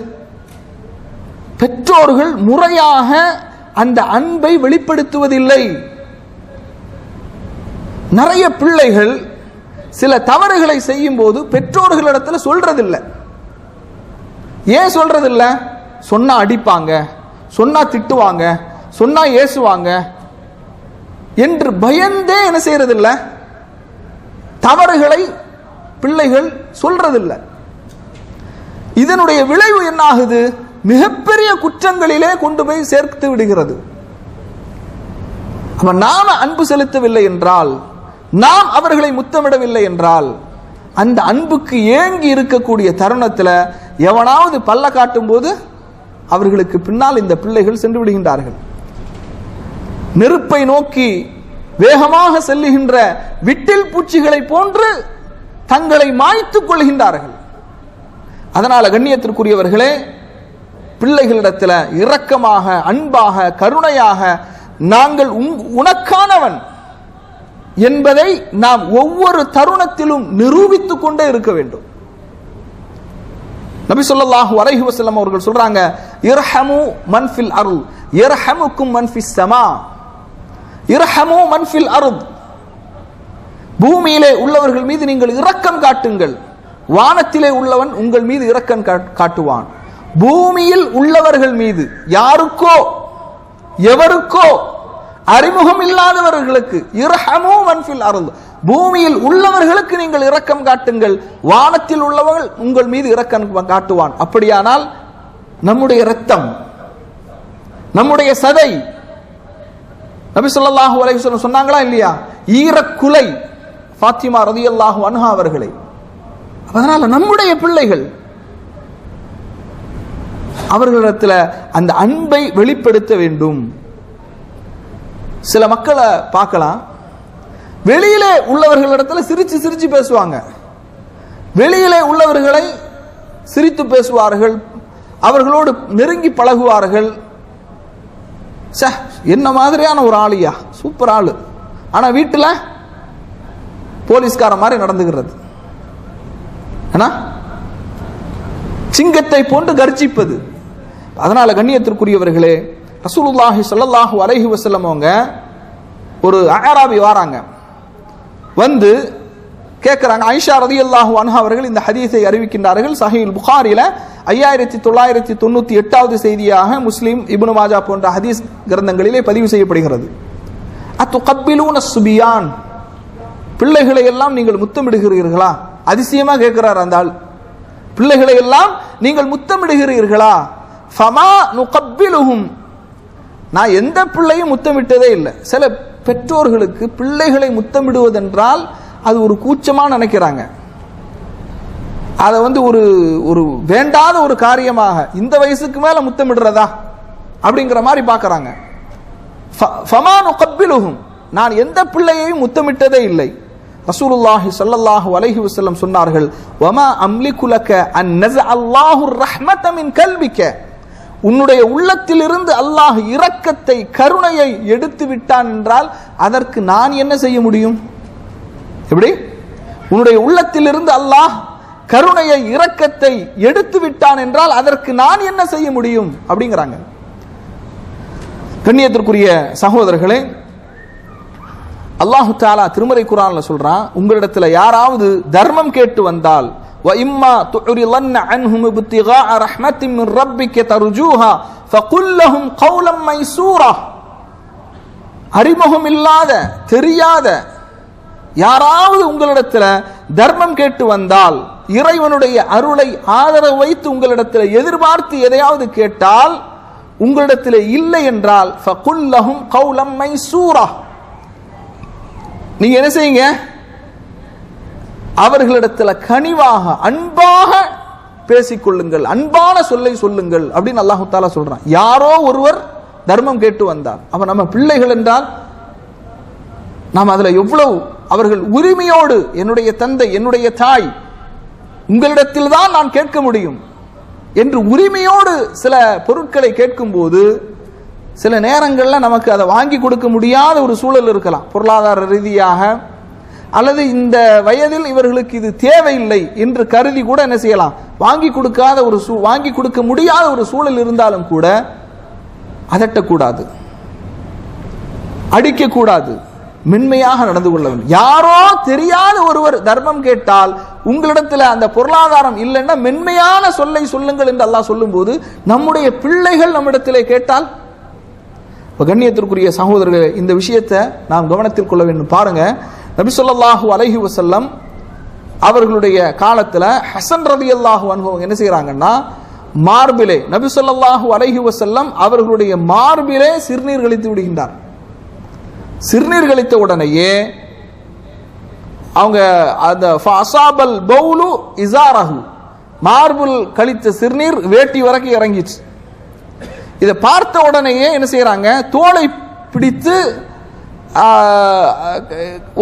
பெற்றோர்கள் முறையாக அந்த அன்பை வெளிப்படுத்துவதில்லை. நிறைய பிள்ளைகள் சில தவறுகளை செய்யும் போது பெற்றோர்களிடத்தில் சொல்றதில்லை. ஏன் சொல்றதில்ல? சொன்னா அடிப்பாங்க, சொன்னா திட்டுவாங்க, சொன்னா ஏசுவாங்க என்று பயந்தே என்ன செய்யறதில்லை, தவறுகளை பிள்ளைகள் சொல்றதில்லை. இதனுடைய விளைவு என்ன ஆகுது? மிகப்பெரிய குற்றங்களிலே கொண்டு போய் சேர்த்து விடுகிறது. நாம அன்பு செலுத்தவில்லை என்றால், நாம் அவர்களை முத்தமிடவில்லை என்றால், அந்த அன்புக்கு ஏங்கி இருக்கக்கூடிய தருணத்தில் எவனாவது பல்ல காட்டும் போது அவர்களுக்கு பின்னால் இந்த பிள்ளைகள் சென்று விடுகின்றார்கள். நெருப்பை நோக்கி வேகமாக செல்லுகின்ற விட்டில் பூச்சிகளை போன்று தங்களை மாய்த்துக் கொள்கின்றார்கள். அதனால கண்ணியத்திற்குரியவர்களே, பிள்ளைகளிடத்தில் இரக்கமாக, அன்பாக, கருணையாக, நாங்கள் உனக்கானவன் என்பதை நாம் ஒவ்வொரு தருணத்திலும் நிரூபித்துக் கொண்டே இருக்க வேண்டும். நபி ஸல்லல்லாஹு அலைஹி வஸல்லம் அவர்கள் சொல்றாங்க, இர்ஹமு மன் ஃபில் அர்த் யர்ஹமுக்கும் மன் ஃபிஸ் ஸமா. இர்ஹமு மன் ஃபில் அர்த், பூமியிலே உள்ளவர்கள் மீது நீங்கள் இரக்கம் காட்டுங்கள், வானத்திலே உள்ளவன் உங்கள் மீது இரக்கம் காட்டுவான். பூமியில் உள்ளவர்கள் மீது, யாருக்கோ எவருக்கோ அறிமுகம் இல்லாதவர்களுக்கு, இர்ஹமு மன் ஃபில் அர்த், பூமியில் உள்ளவர்களுக்கு நீங்கள் இரக்கம் காட்டுங்கள், வானத்தில் உள்ளவர்கள் உங்கள் மீது இரக்கம் காட்டுவான். அப்படியானால் நம்முடைய இரத்தம், நம்முடைய சதை, நபி ஸல்லல்லாஹு அலைஹி வஸல்லம் சொன்னாங்களா இல்லையா, ஈரக்குலை ஃபாத்திமா ரலியல்லாஹு அன்ஹா அவர்களை. அதனால நம்முடைய பிள்ளைகள், அவர்களிடத்தில் அந்த அன்பை வெளிப்படுத்த வேண்டும். சில மக்களை பார்க்கலாம், வெளியிலே உள்ளவர்களிடத்தில் சிரிச்சு சிரிச்சு பேசுவாங்க, வெளியிலே உள்ளவர்களை சிரித்து பேசுவார்கள், அவர்களோடு நெருங்கி பழகுவார்கள். என்ன மாதிரியான ஒரு ஆளியா, சூப்பர் ஆளு, ஆனா வீட்டில் போலீஸ்கார மாதிரி நடந்துகிறது, சிங்கத்தை போன்று கர்ஜிப்பது. அதனால கண்ணியத்திற்குரியவர்களே, ரசூலுல்லாஹி ஸல்லல்லாஹு அலைஹி வஸல்லம் அவங்க ஒரு அராபி வராங்க, வந்து கேட்கிறாங்க. ஆயிஷா ரலியல்லாஹு அன்ஹா அவர்கள் இந்த ஹதீஸை அறிவிக்கின்றார்கள். சஹீஹ் புகாரில 5998வது செய்தியாக, முஸ்லிம், இப்னு மாஜா போன்ற ஹதீஸ் கிரந்தங்களிலே பதிவு செய்யப்படுகிறது. அத்துகப்பிலூன சுபியான், பிள்ளைகளை எல்லாம் நீங்கள் முத்தமிடுகிறீர்களா? அதிசயமா கேட்கிறார் அந்த ஆள், பிள்ளைகளை எல்லாம் நீங்கள் முத்தமிடுகிறீர்களா? ஃபமா நுகப்பிலுஹும், நான் எந்த பிள்ளையும் முத்தமிட்டதே இல்லை. சில பெற்றோர்களுக்கு பிள்ளைகளை முத்தமிடுவதென்றால் அது ஒரு கூச்சமா நினைக்கிறாங்க, அதை ஒரு ஒரு வேண்டாத ஒரு காரியமாக, இந்த வயசுக்கு மேல முத்தமிடுறதா அப்படிங்கிற மாதிரி பார்க்கறாங்க. ஃபமா நுகப்பிலுஹும், நான் எந்த பிள்ளையையும் முத்தமிட்டதே இல்லை. ரசூலுல்லாஹி ஸல்லல்லாஹு அலைஹி வஸல்லம் சொன்னார்கள், வமா அம்லிகு லக அன் நஸஅல்லாஹு ரஹ்மத மின் கல்பிக, உன்னுடைய உள்ளத்திலிருந்து அல்லாஹ் இரக்கத்தை கருணையை எடுத்து விட்டான் என்றால் அதற்கு நான் என்ன செய்ய முடியும்? எப்படி? உன்னுடைய உள்ளத்திலிருந்து அல்லாஹ் கருணையை இரக்கத்தை எடுத்து விட்டான் என்றால் அதற்கு நான் என்ன செய்ய முடியும் அப்படிங்கிறாங்க. கண்ணியத்திற்குரிய சகோதரர்களே, அல்லாஹு தஆலா திருமறை குர்ஆன்ல சொல்றான், உங்களிடத்துல யாராவது தர்மம் கேட்டு வந்தால் وَإِمَّا تُعْرِضَنَّ عَنْهُمُ ابْتِغَاءَ رَحْمَةٍ مِّن رَّبِّكَ تَرْجُوهَا فَقُل لَّهُمْ قَوْلًا مَيْسُورًا. அறிமுகம் இல்லாத தெரியாத யாராவது உங்களிடத்துல தர்மம் கேட்டு வந்தால், இறைவனுடைய அருளை ஆதரவு வைத்து உங்களிடத்துல எதிர்பார்த்து எதையாவது கேட்டால், உங்களிடத்தில் இல்லை என்றால் فَقُل لَّهُمْ قَوْلًا مَيْسُورًا, நீங்க என்ன செய்யுங்க? அவர்களிடத்துல கனிவாக அன்பாக பேசிக்கொள்ளுங்கள், அன்பான சொல்லை சொல்லுங்கள் அப்படின்னு அல்லாஹு தஆலா சொல்றான். யாரோ ஒருவர் தர்மம் கேட்டு வந்தார், அப்ப நம்ம பிள்ளைகள் என்றால் நாம் அதுல எவ்வளவு அவர்கள் உரிமையோடு, என்னுடைய தந்தை என்னுடைய தாய் உங்களிடத்தில் தான் நான் கேட்க முடியும் என்று உரிமையோடு சில பொருட்களை கேட்கும் போது சில நேரங்களில் நமக்கு அதை வாங்கி கொடுக்க முடியாத ஒரு சூழல் இருக்கலாம், பொருளாதார ரீதியாக, அல்லது இந்த வயதில் இவர்களுக்கு இது தேவையில்லை என்று கருதி கூட என்ன செய்யலாம், வாங்கி கொடுக்க முடியாத ஒரு சூழல் இருந்தாலும் கூட அதட்டக்கூடாது, அடிக்கக்கூடாது, மென்மையாக நடந்து கொள்ள வேண்டும். யாரோ தெரியாத ஒருவர் தர்மம் கேட்டால் உங்களிடத்துல அந்த பொருளாதாரம் இல்லைன்னா மென்மையான சொல்லை சொல்லுங்கள் என்று அல்லாஹ் சொல்லும் போது, நம்முடைய பிள்ளைகள் நம்மிடத்திலே கேட்டால், கண்ணியத்திற்குரிய சகோதரர்களே, இந்த விஷயத்தை நாம் கவனத்தில் கொள்ள வேண்டும். பாருங்க, நபி ஸல்லல்லாஹு அலைஹி வஸல்லம் அவர்களுடைய காலத்துல ஹசன் ரலியல்லாஹு அன்ஹு என்ன செய்யறாங்கன்னா, மார்பிலே நபி ஸல்லல்லாஹு அலைஹி வஸல்லம் அவர்களுடைய மார்பிலே சிறுநீர் கழித்து விடுகின்றார். சிறுநீர் கழித்த உடனேயே அவங்க அந்த ஃபஅஸாபல் பௌலு இஸாரஹு, மார்பில் கழித்த சிறுநீர் வேட்டி வரைக்கும் இறங்கிச்சு. இதை பார்த்த உடனேயே என்ன செய்யறாங்க, தோளை பிடித்து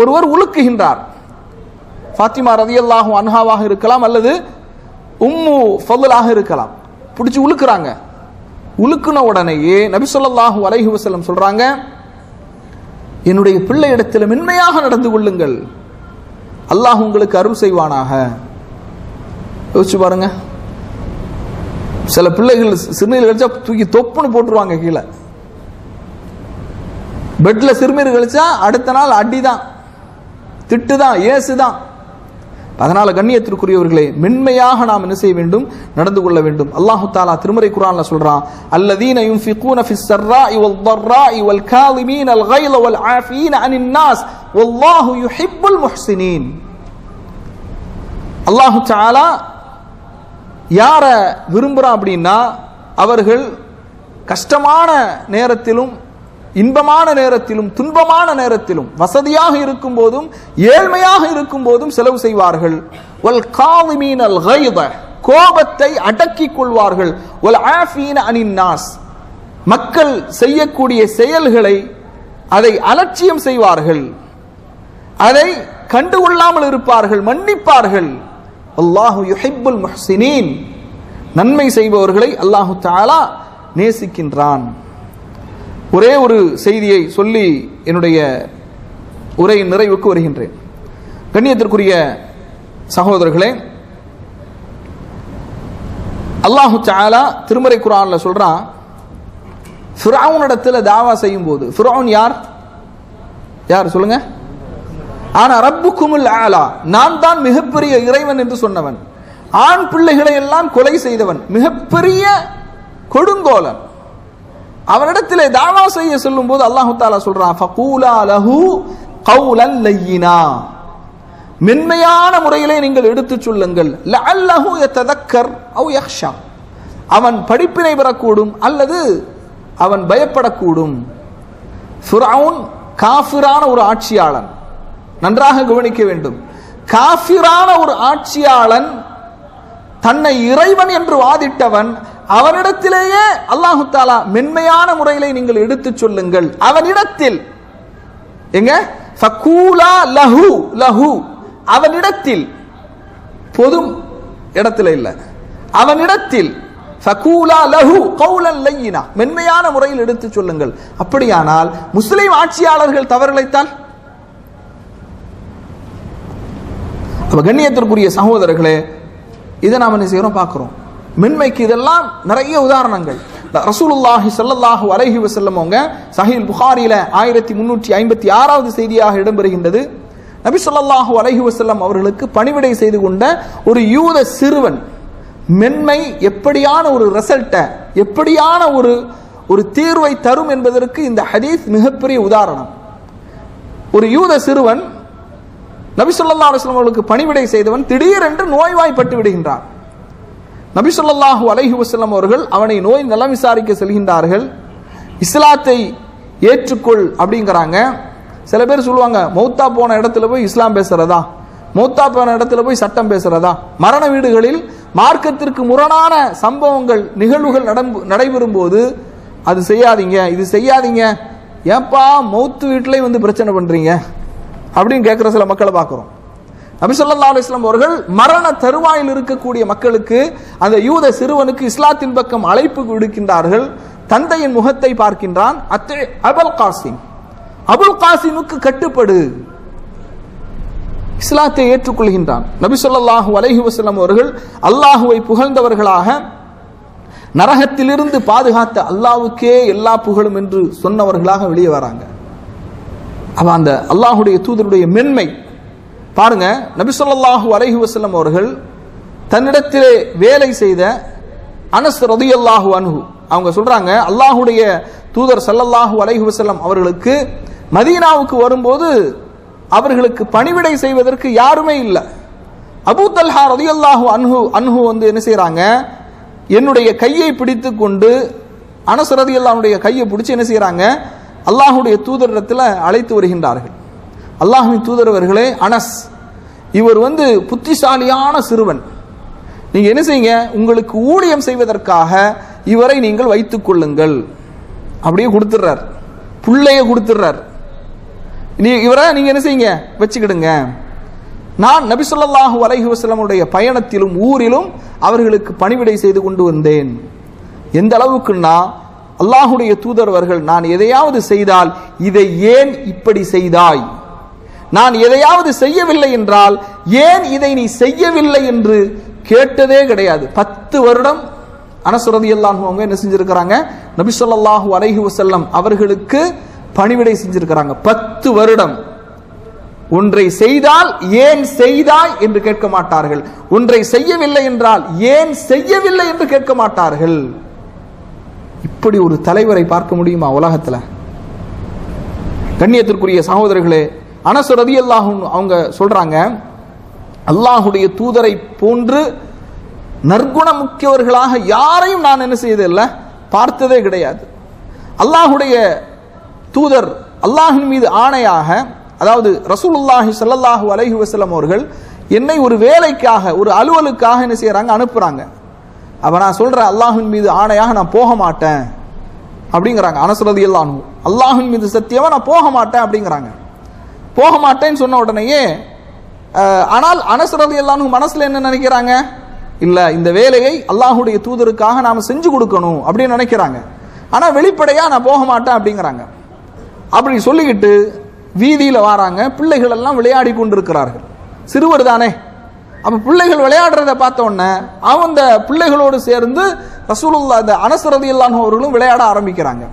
ஒருவர் உலுக்குகின்றார். ஃபாத்திமா ரலியல்லாஹு அன்ஹாவாக இருக்கலாம் அல்லது உம்மு ஃபضலாக இருக்கலாம். பிடிச்சு உலுக்குறாங்க. உலுக்குன உடனேயே நபி ஸல்லல்லாஹு அலைஹி வஸல்லம் சொல்றாங்க, என்னுடைய பிள்ளை இடத்தில் மென்மையாக நடந்து கொள்ளுங்கள், அல்லாஹ் உங்களுக்கு அருள் செய்வானாக. யோசிச்சு பாருங்க, சில பிள்ளைகள் சிறுநீர் கழிச்சா தூக்கி தொப்புன்னு போட்டுருவாங்க கீழே. பெட்ல சிறுநீர் கழிச்சா அடுத்த நாள் அடிதான், திட்டுதான், ஏசுதான். அதனால கண்ணியத்திற்குரியவர்களே, மென்மையாக நாம் என்ன செய்ய வேண்டும், நடந்து கொள்ள வேண்டும். அல்லாஹு தஆலா திருமறை குர்ஆன்ல சொல்றான், அல்லதீன யுன்ஃபிகூன ஃபிஸ் ஸர்ராஇ வல் ضراء والكاظمين الغيظ والعافين عن الناس والله يحب المحسنين. அல்லாஹு தஆலா யார விரும்புறான் அப்படின்னா, அவர்கள் கஷ்டமான நேரத்திலும் இன்பமான நேரத்திலும் துன்பமான நேரத்திலும் வசதியாக இருக்கும் போதும் ஏழ்மையாக இருக்கும் போதும் செலவு செய்வார்கள். வல் காலிமீனல் கைத, கோபத்தை அடக்கிக் கொள்வார்கள். வல் ஆஃபீன அனின் நாஸ், மக்கள் செய்யக்கூடிய செயல்களை அதை அலட்சியம் செய்வார்கள், அதை கண்டுகொள்ளாமல் இருப்பார்கள், மன்னிப்பார்கள். அல்லாஹு யுஹிப்புல் முஹ்சினீன், நன்மை செய்பவர்களை அல்லாஹு தஆலா நேசிக்கின்றான். ஒரே ஒரு செய்தியை சொல்லி என்னுடைய உரையின் நிறைவுக்கு வருகின்றேன். கண்ணியத்திற்குரிய சகோதரர்களே, அல்லாஹு தஆலா திருமறை குர்ஆன்ல சொல்றான், ஃபிரௌன் இடத்துல தாவா செய்யும் போது, ஃபிரௌன் யார் சொல்லுங்க? ஆனா ரப்புக்குமுல் ஆலா, நான் தான் மிகப்பெரிய இறைவன் என்று சொன்னவன், ஆண் பிள்ளைகளை எல்லாம் கொலை செய்தவன், மிகப்பெரிய கொடுங்கோலன். அவனிடத்திலே தாவா செய்ய சொல்லும் போது அல்லாஹு தஆலா சொல்றான், ஃபகூலா லஹு கௌலன் லய்யினா, மென்மையான முறையிலே நீங்கள் எடுத்துச் சொல்லுங்கள். லஅல்லஹு யததக்கர் அவ் யக்ஷா, அவன் படிப்பினை பெறக்கூடும் அல்லது அவன் பயப்படக்கூடும். ஃபிரௌன் காஃபிரான ஒரு ஆட்சியாளன், நன்றாக கவனிக்க வேண்டும். காஃபிரான ஒரு ஆட்சியாளன், தன்னை இறைவன் என்று வாதிட்டவன், அவனிடத்திலேயே அல்லாஹு தஆலா மென்மையான முறையிலே நீங்கள் எடுத்துச் சொல்லுங்கள். அவனிடத்தில் எங்க ஃபகூலா லஹு, லஹு அவனிடத்தில், பொது இடத்துல இல்ல, அவனிடத்தில் ஃபகூலா லஹு கௌலன் லய்யினா, மென்மையான முறையில் எடுத்து சொல்லுங்கள். அப்படியானால் முஸ்லிம் ஆட்சியாளர்கள் தவறிழைத்தால்? அப்ப கண்ணியத்திற்குரிய சகோதரர்களே, இதை நாம் என்ன செய்யறோம் பார்க்கிறோம். மென்மைக்கு இதெல்லாம் நிறைய உதாரணங்கள். ரசூலுல்லாஹி ஸல்லல்லாஹு அலைஹி வஸல்லம் அவங்க சஹீஹ் புகாரியில 1356வது செய்தியாக இடம்பெறுகின்றது. நபி ஸல்லல்லாஹு அலைஹி வஸல்லம் அவர்களுக்கு பணிவிடை செய்து கொண்ட ஒரு யூத சிறுவன் மென்மை எப்படியான ஒரு ரிசல்ட்டை, எப்படியான ஒரு தீர்வை தரும் என்பதற்கு இந்த ஹதீஸ் மிகப்பெரிய உதாரணம். ஒரு யூத சிறுவன் நபி ஸல்லல்லாஹு அலைஹி வஸல்லம் அவர்களுக்கு பணிவிடை செய்தவன் திடீரென்று நோய்வாய்ப்பட்டு விடுகின்றான். நபி ஸல்லல்லாஹு அலைஹி வஸல்லம் அவர்கள் அவனை நோய் நலம் விசாரிக்க செல்கின்றார்கள். இஸ்லாத்தை ஏற்றுக்கொள் அப்படிங்கிறாங்க. சில பேர் சொல்லுவாங்க, மௌத்தா போன இடத்துல போய் இஸ்லாம் பேசுறதா, மௌத்தா போன இடத்துல போய் சட்டம் பேசுறதா, மரண வீடுகளில் மார்க்கத்திற்கு முரணான சம்பவங்கள் நிகழ்வுகள் நடைபெறும் போது அது செய்யாதீங்க, இது செய்யாதீங்க, ஏப்பா மௌத்து வீட்டிலே வந்து பிரச்சனை பண்றீங்க அப்படின்னு கேட்கிற சில மக்களை பார்க்கிறோம். நபி ஸல்லல்லாஹு அலைஹி வஸல்லம் அவர்கள் மரண தருவாயில் இருக்கக்கூடிய மக்களுக்கு, அந்த யூத சிறுவனுக்கு இஸ்லாத்தின் பக்கம் அழைப்பு விடுக்கின்றார்கள். தந்தையின் முகத்தை பார்க்கின்றான். அபுல் காசிம், அபுல் காசிமுக்கு கட்டுப்படு, இஸ்லாத்தை ஏற்றுக்கொள்கின்றான். நபி ஸல்லல்லாஹு அலைஹி வஸல்லம் அவர்கள் அல்லாஹுவை புகழ்ந்தவர்களாக, நரகத்திலிருந்து பாதுகாத்த அல்லாஹ்வுக்கே எல்லா புகழும் என்று சொன்னவர்களாக வெளியே வராங்க. அவ அந்த அல்லாஹுடைய தூதருடைய மென்மை பாருங்க. நபி ஸல்லல்லாஹு அலைஹி வஸல்லம் அவர்கள் தன்னிடத்திலே வேலை செய்த அனஸ் ரலியல்லாஹு அன்ஹு அவங்க சொல்றாங்க, அல்லாஹுடைய தூதர் ஸல்லல்லாஹு அலைஹி வஸல்லம் அவர்களுக்கு மதீனாவுக்கு வரும்போது அவர்களுக்கு பணிவிடை செய்வதற்கு யாருமே இல்லை. அபூ தல்ஹா ரலியல்லாஹு அன்ஹு வந்து என்ன செய்யறாங்க, என்னுடைய கையை பிடித்து கொண்டு அனஸ் ரலியல்லாஹுடைய கையை பிடிச்சு என்ன செய்யறாங்க, அல்லாஹுடைய தூதரிடத்தில் அழைத்து வருகின்றார்கள். அல்லாஹ்வின் தூதர் அவர்களே, அனஸ் இவர் வந்து புத்திசாலியான சிறுவன், நீங்க என்ன செய்யுங்க, உங்களுக்கு ஊழியம் செய்வதற்காக இவரை நீங்கள் வைத்துக் கொள்ளுங்கள். அப்படியே கொடுத்துடுறார், புள்ளைய கொடுத்துடுறார். இவரை நீங்க என்ன செய்யுங்க, வச்சுக்கிடுங்க. நான் நபி ஸல்லல்லாஹு அலைஹி வஸல்லம் உடைய பயணத்திலும் ஊரிலும் அவர்களுக்கு பணிவிடை செய்து கொண்டு வந்தேன். எந்த அளவுக்குன்னா, அல்லாஹுடைய தூதர் அவர்கள் நான் எதையாவது செய்தால் இதை ஏன் இப்படி செய்தாய், நான் எதையாவது செய்யவில்லை என்றால் ஏன் இதை நீ செய்யவில்லை என்று கேட்டதே கிடையாது. 10 வருடம் அனஸ் ரலியல்லாஹு அவங்க என்ன செஞ்சிருக்கிறாங்க, நபி ஸல்லல்லாஹு அலைஹி வஸல்லம் அவர்களுக்கு பணிவிடை செஞ்சிருக்கிறாங்க. 10 வருடம். ஒன்றை செய்தால் ஏன் செய்தாய் என்று கேட்க மாட்டார்கள், ஒன்றை செய்யவில்லை என்றால் ஏன் செய்யவில்லை என்று கேட்க மாட்டார்கள். இப்படி ஒரு தலைவரை பார்க்க முடியுமா உலகத்துல? கண்ணியத்திற்குரிய சகோதரர்களே, அனஸ் ரலியல்லாஹு அவங்க சொல்றாங்க, அல்லாஹுடைய தூதரை போன்று நற்குணமுக்கியவர்களாக யாரையும் நான் என்ன செய்ததில்லை, பார்த்ததே கிடையாது. அல்லாஹுடைய தூதர் அல்லாஹின் மீது ஆணையாக, அதாவது ரசூலுல்லாஹி ஸல்லல்லாஹு அலைஹி வஸல்லம் அவர்கள் என்னை ஒரு வேலைக்காக, ஒரு அலுவலுக்காக என்ன செய்யறாங்க, அனுப்புறாங்க. அப்ப நான் சொல்றேன், அல்லாஹின் மீது ஆணையாக நான் போக மாட்டேன் அப்படிங்கிறாங்க அனஸ் ரலியல்லாஹு அன்ஹு. அல்லாஹின் மீது சத்தியமா நான் போக மாட்டேன் அப்படிங்கிறாங்க. போக மாட்டேன்னு சொன்ன உடனேயே, ஆனால் அனஸ் ரலியல்லாஹு அன்ஹு மனசுல என்ன நினைக்கிறாங்க, இல்ல இந்த வேலையை அல்லாஹுடைய தூதருக்காக நாம செஞ்சு கொடுக்கணும் அப்படின்னு நினைக்கிறாங்க. ஆனா வெளிப்படையா நான் போக மாட்டேன் அப்படிங்கிறாங்க. அப்படி சொல்லிக்கிட்டு வீதியில வராங்க. பிள்ளைகள் எல்லாம் விளையாடி கொண்டிருக்கிறார்கள், சிறுவர் தானே. அப்ப பிள்ளைகள் விளையாடுறத பார்த்த உடனே அந்த பிள்ளைகளோடு சேர்ந்து ரசூலுல்லாஹ் இந்த அனஸ் ரலியல்லாஹு அன்ஹு அவர்களும் விளையாட ஆரம்பிக்கிறாங்க.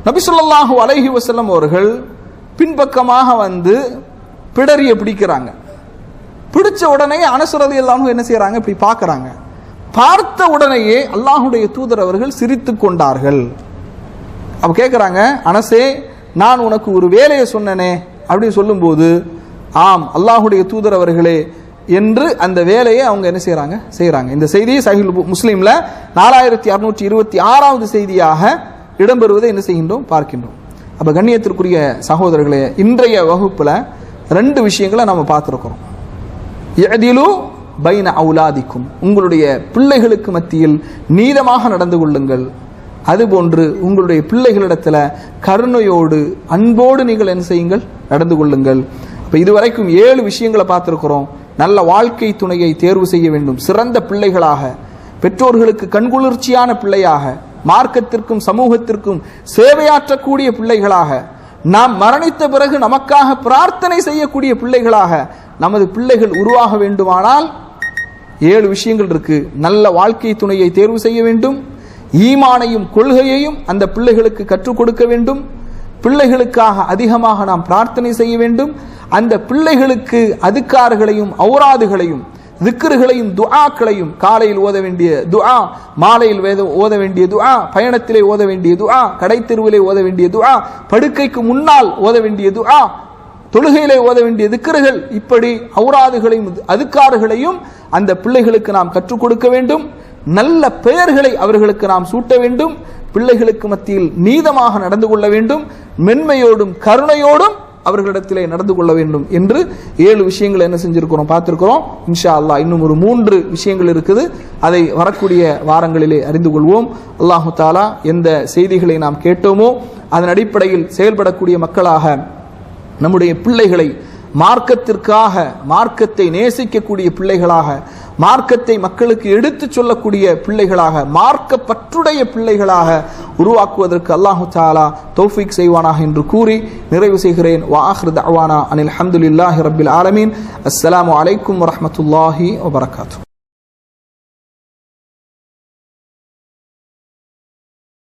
நபி ஸல்லல்லாஹு அலைஹி வஸல்லம் அவர்கள் பின்பக்கமாக வந்து பிடரிய பிடிக்கிறாங்க. பிடிச்ச உடனே அனஸ் ரலியல்லாஹு அன்ஹு என்ன செய்யறாங்க, இப்படி பார்க்கறாங்க. பார்த்த உடனேயே அல்லாஹுடைய தூதர் அவர்கள் சிரித்து கொண்டார்கள். அப்ப கேட்கிறாங்க, அனஸே நான் உனக்கு ஒரு வேலையை சொன்னனே அப்படின்னு சொல்லும்போது, ஆம் அல்லாஹுடைய தூதர் அவர்களே என்று அந்த வேலையை அவங்க என்ன செய்யறாங்க. இந்த செய்தியை சஹீஹ் முஸ்லிம்ல 4626வது செய்தியாக இடம்பெறுவதை என்ன செய்கின்றோம், பார்க்கின்றோம். அப்ப கண்ணியத்திற்குரிய சகோதரர்களே, இன்றைய வகுப்புல 2 விஷயங்களை நாம பார்த்திருக்கிறோம். யஅதிலு பைன அவுலாதிக்கும், உங்களுடைய பிள்ளைகளுக்கு மத்தியில் நீதமாக நடந்து கொள்ளுங்கள். அதுபோன்று உங்களுடைய பிள்ளைகளிடத்துல கருணையோடு அன்போடு நீங்கள் என்ன செய்யுங்கள், நடந்து கொள்ளுங்கள். அப்ப இதுவரைக்கும் 7 விஷயங்களை பார்த்திருக்கிறோம். நல்ல வாழ்க்கை துணையை தேர்வு செய்ய வேண்டும், சிறந்த பிள்ளைகளாக பெற்றோர்களுக்கு கண்குளிர்ச்சியான பிள்ளையாக, மார்க்கத்திற்கும் சமூகத்திற்கும் சேவையாற்றக்கூடிய பிள்ளைகளாக, நாம் மரணித்த பிறகு நமக்காக பிரார்த்தனை செய்யக்கூடிய பிள்ளைகளாக நமது பிள்ளைகள் உருவாக வேண்டுமானால் 7 விஷயங்கள் இருக்கு. நல்ல வாழ்க்கை துணையை தேர்வு செய்ய வேண்டும், ஈமானையும் கொள்கையையும் அந்த பிள்ளைகளுக்கு கற்றுக் கொடுக்க வேண்டும், பிள்ளைகளுக்காக அதிகமாக நாம் பிரார்த்தனை செய்ய வேண்டும், அந்த பிள்ளைகளுக்கு அதுக்கார்களையும் ஔராதுகளையும் திக்ருகளையும் துஆக்களையும், காலையில் ஓத வேண்டிய துஆ, மாலையில் ஓத வேண்டிய துஆ, பயணத்திலே ஓத வேண்டிய துஆ, கடைத்தெருவிலே ஓத வேண்டிய துஆ, படுக்கைக்கு முன்னால் ஓத வேண்டிய துஆ, தொழுகையிலே ஓத வேண்டிய திக்ருகள், இப்படி ஔராதுகளையும் அதுக்கார்களையும் அந்த பிள்ளைகளுக்கு நாம் கற்றுக் கொடுக்க வேண்டும். நல்ல பெயர்களை அவர்களுக்கு நாம் சூட்ட வேண்டும். பிள்ளைகளுக்கு மத்தியில் நீதமாக நடந்து கொள்ள வேண்டும், மென்மையோடும் கருணையோடும் அவர்களிடத்திலே நடந்து கொள்ள வேண்டும் என்று 7 விஷயங்கள் என்ன செஞ்சிருக்கிறோம், பார்த்திருக்கிறோம். இன்ஷா அல்லாஹ் இன்னும் ஒரு 3 விஷயங்கள் இருக்குது. அதை வரக்கூடிய வாரங்களிலே அறிந்து கொள்வோம். அல்லாஹு தாலா எந்த செய்திகளை நாம் கேட்டோமோ அதன் அடிப்படையில் செயல்படக்கூடிய மக்களாக நம்முடைய பிள்ளைகளை மார்க்கத்திற்காக, மார்க்கத்தை நேசிக்கக்கூடிய பிள்ளைகளாக, மார்க்கத்தை மக்களுக்கு எடுத்துச் சொல்லக்கூடிய பிள்ளைகளாக, மார்க்க பற்றுடைய பிள்ளைகளாக உருவாக்குவதற்கு அல்லாஹு தஆலா தௌஃபீக் செய்வானாக என்று கூறி நிறைவு செய்கிறேன். வ ஆகிரு தஅவானா அனில் ஹம்துலில்லாஹி ரப்பில் ஆலமீன். அஸ்ஸலாமு அலைக்கும் வரஹ்மத்துல்லாஹி வபரகாத்துஹு.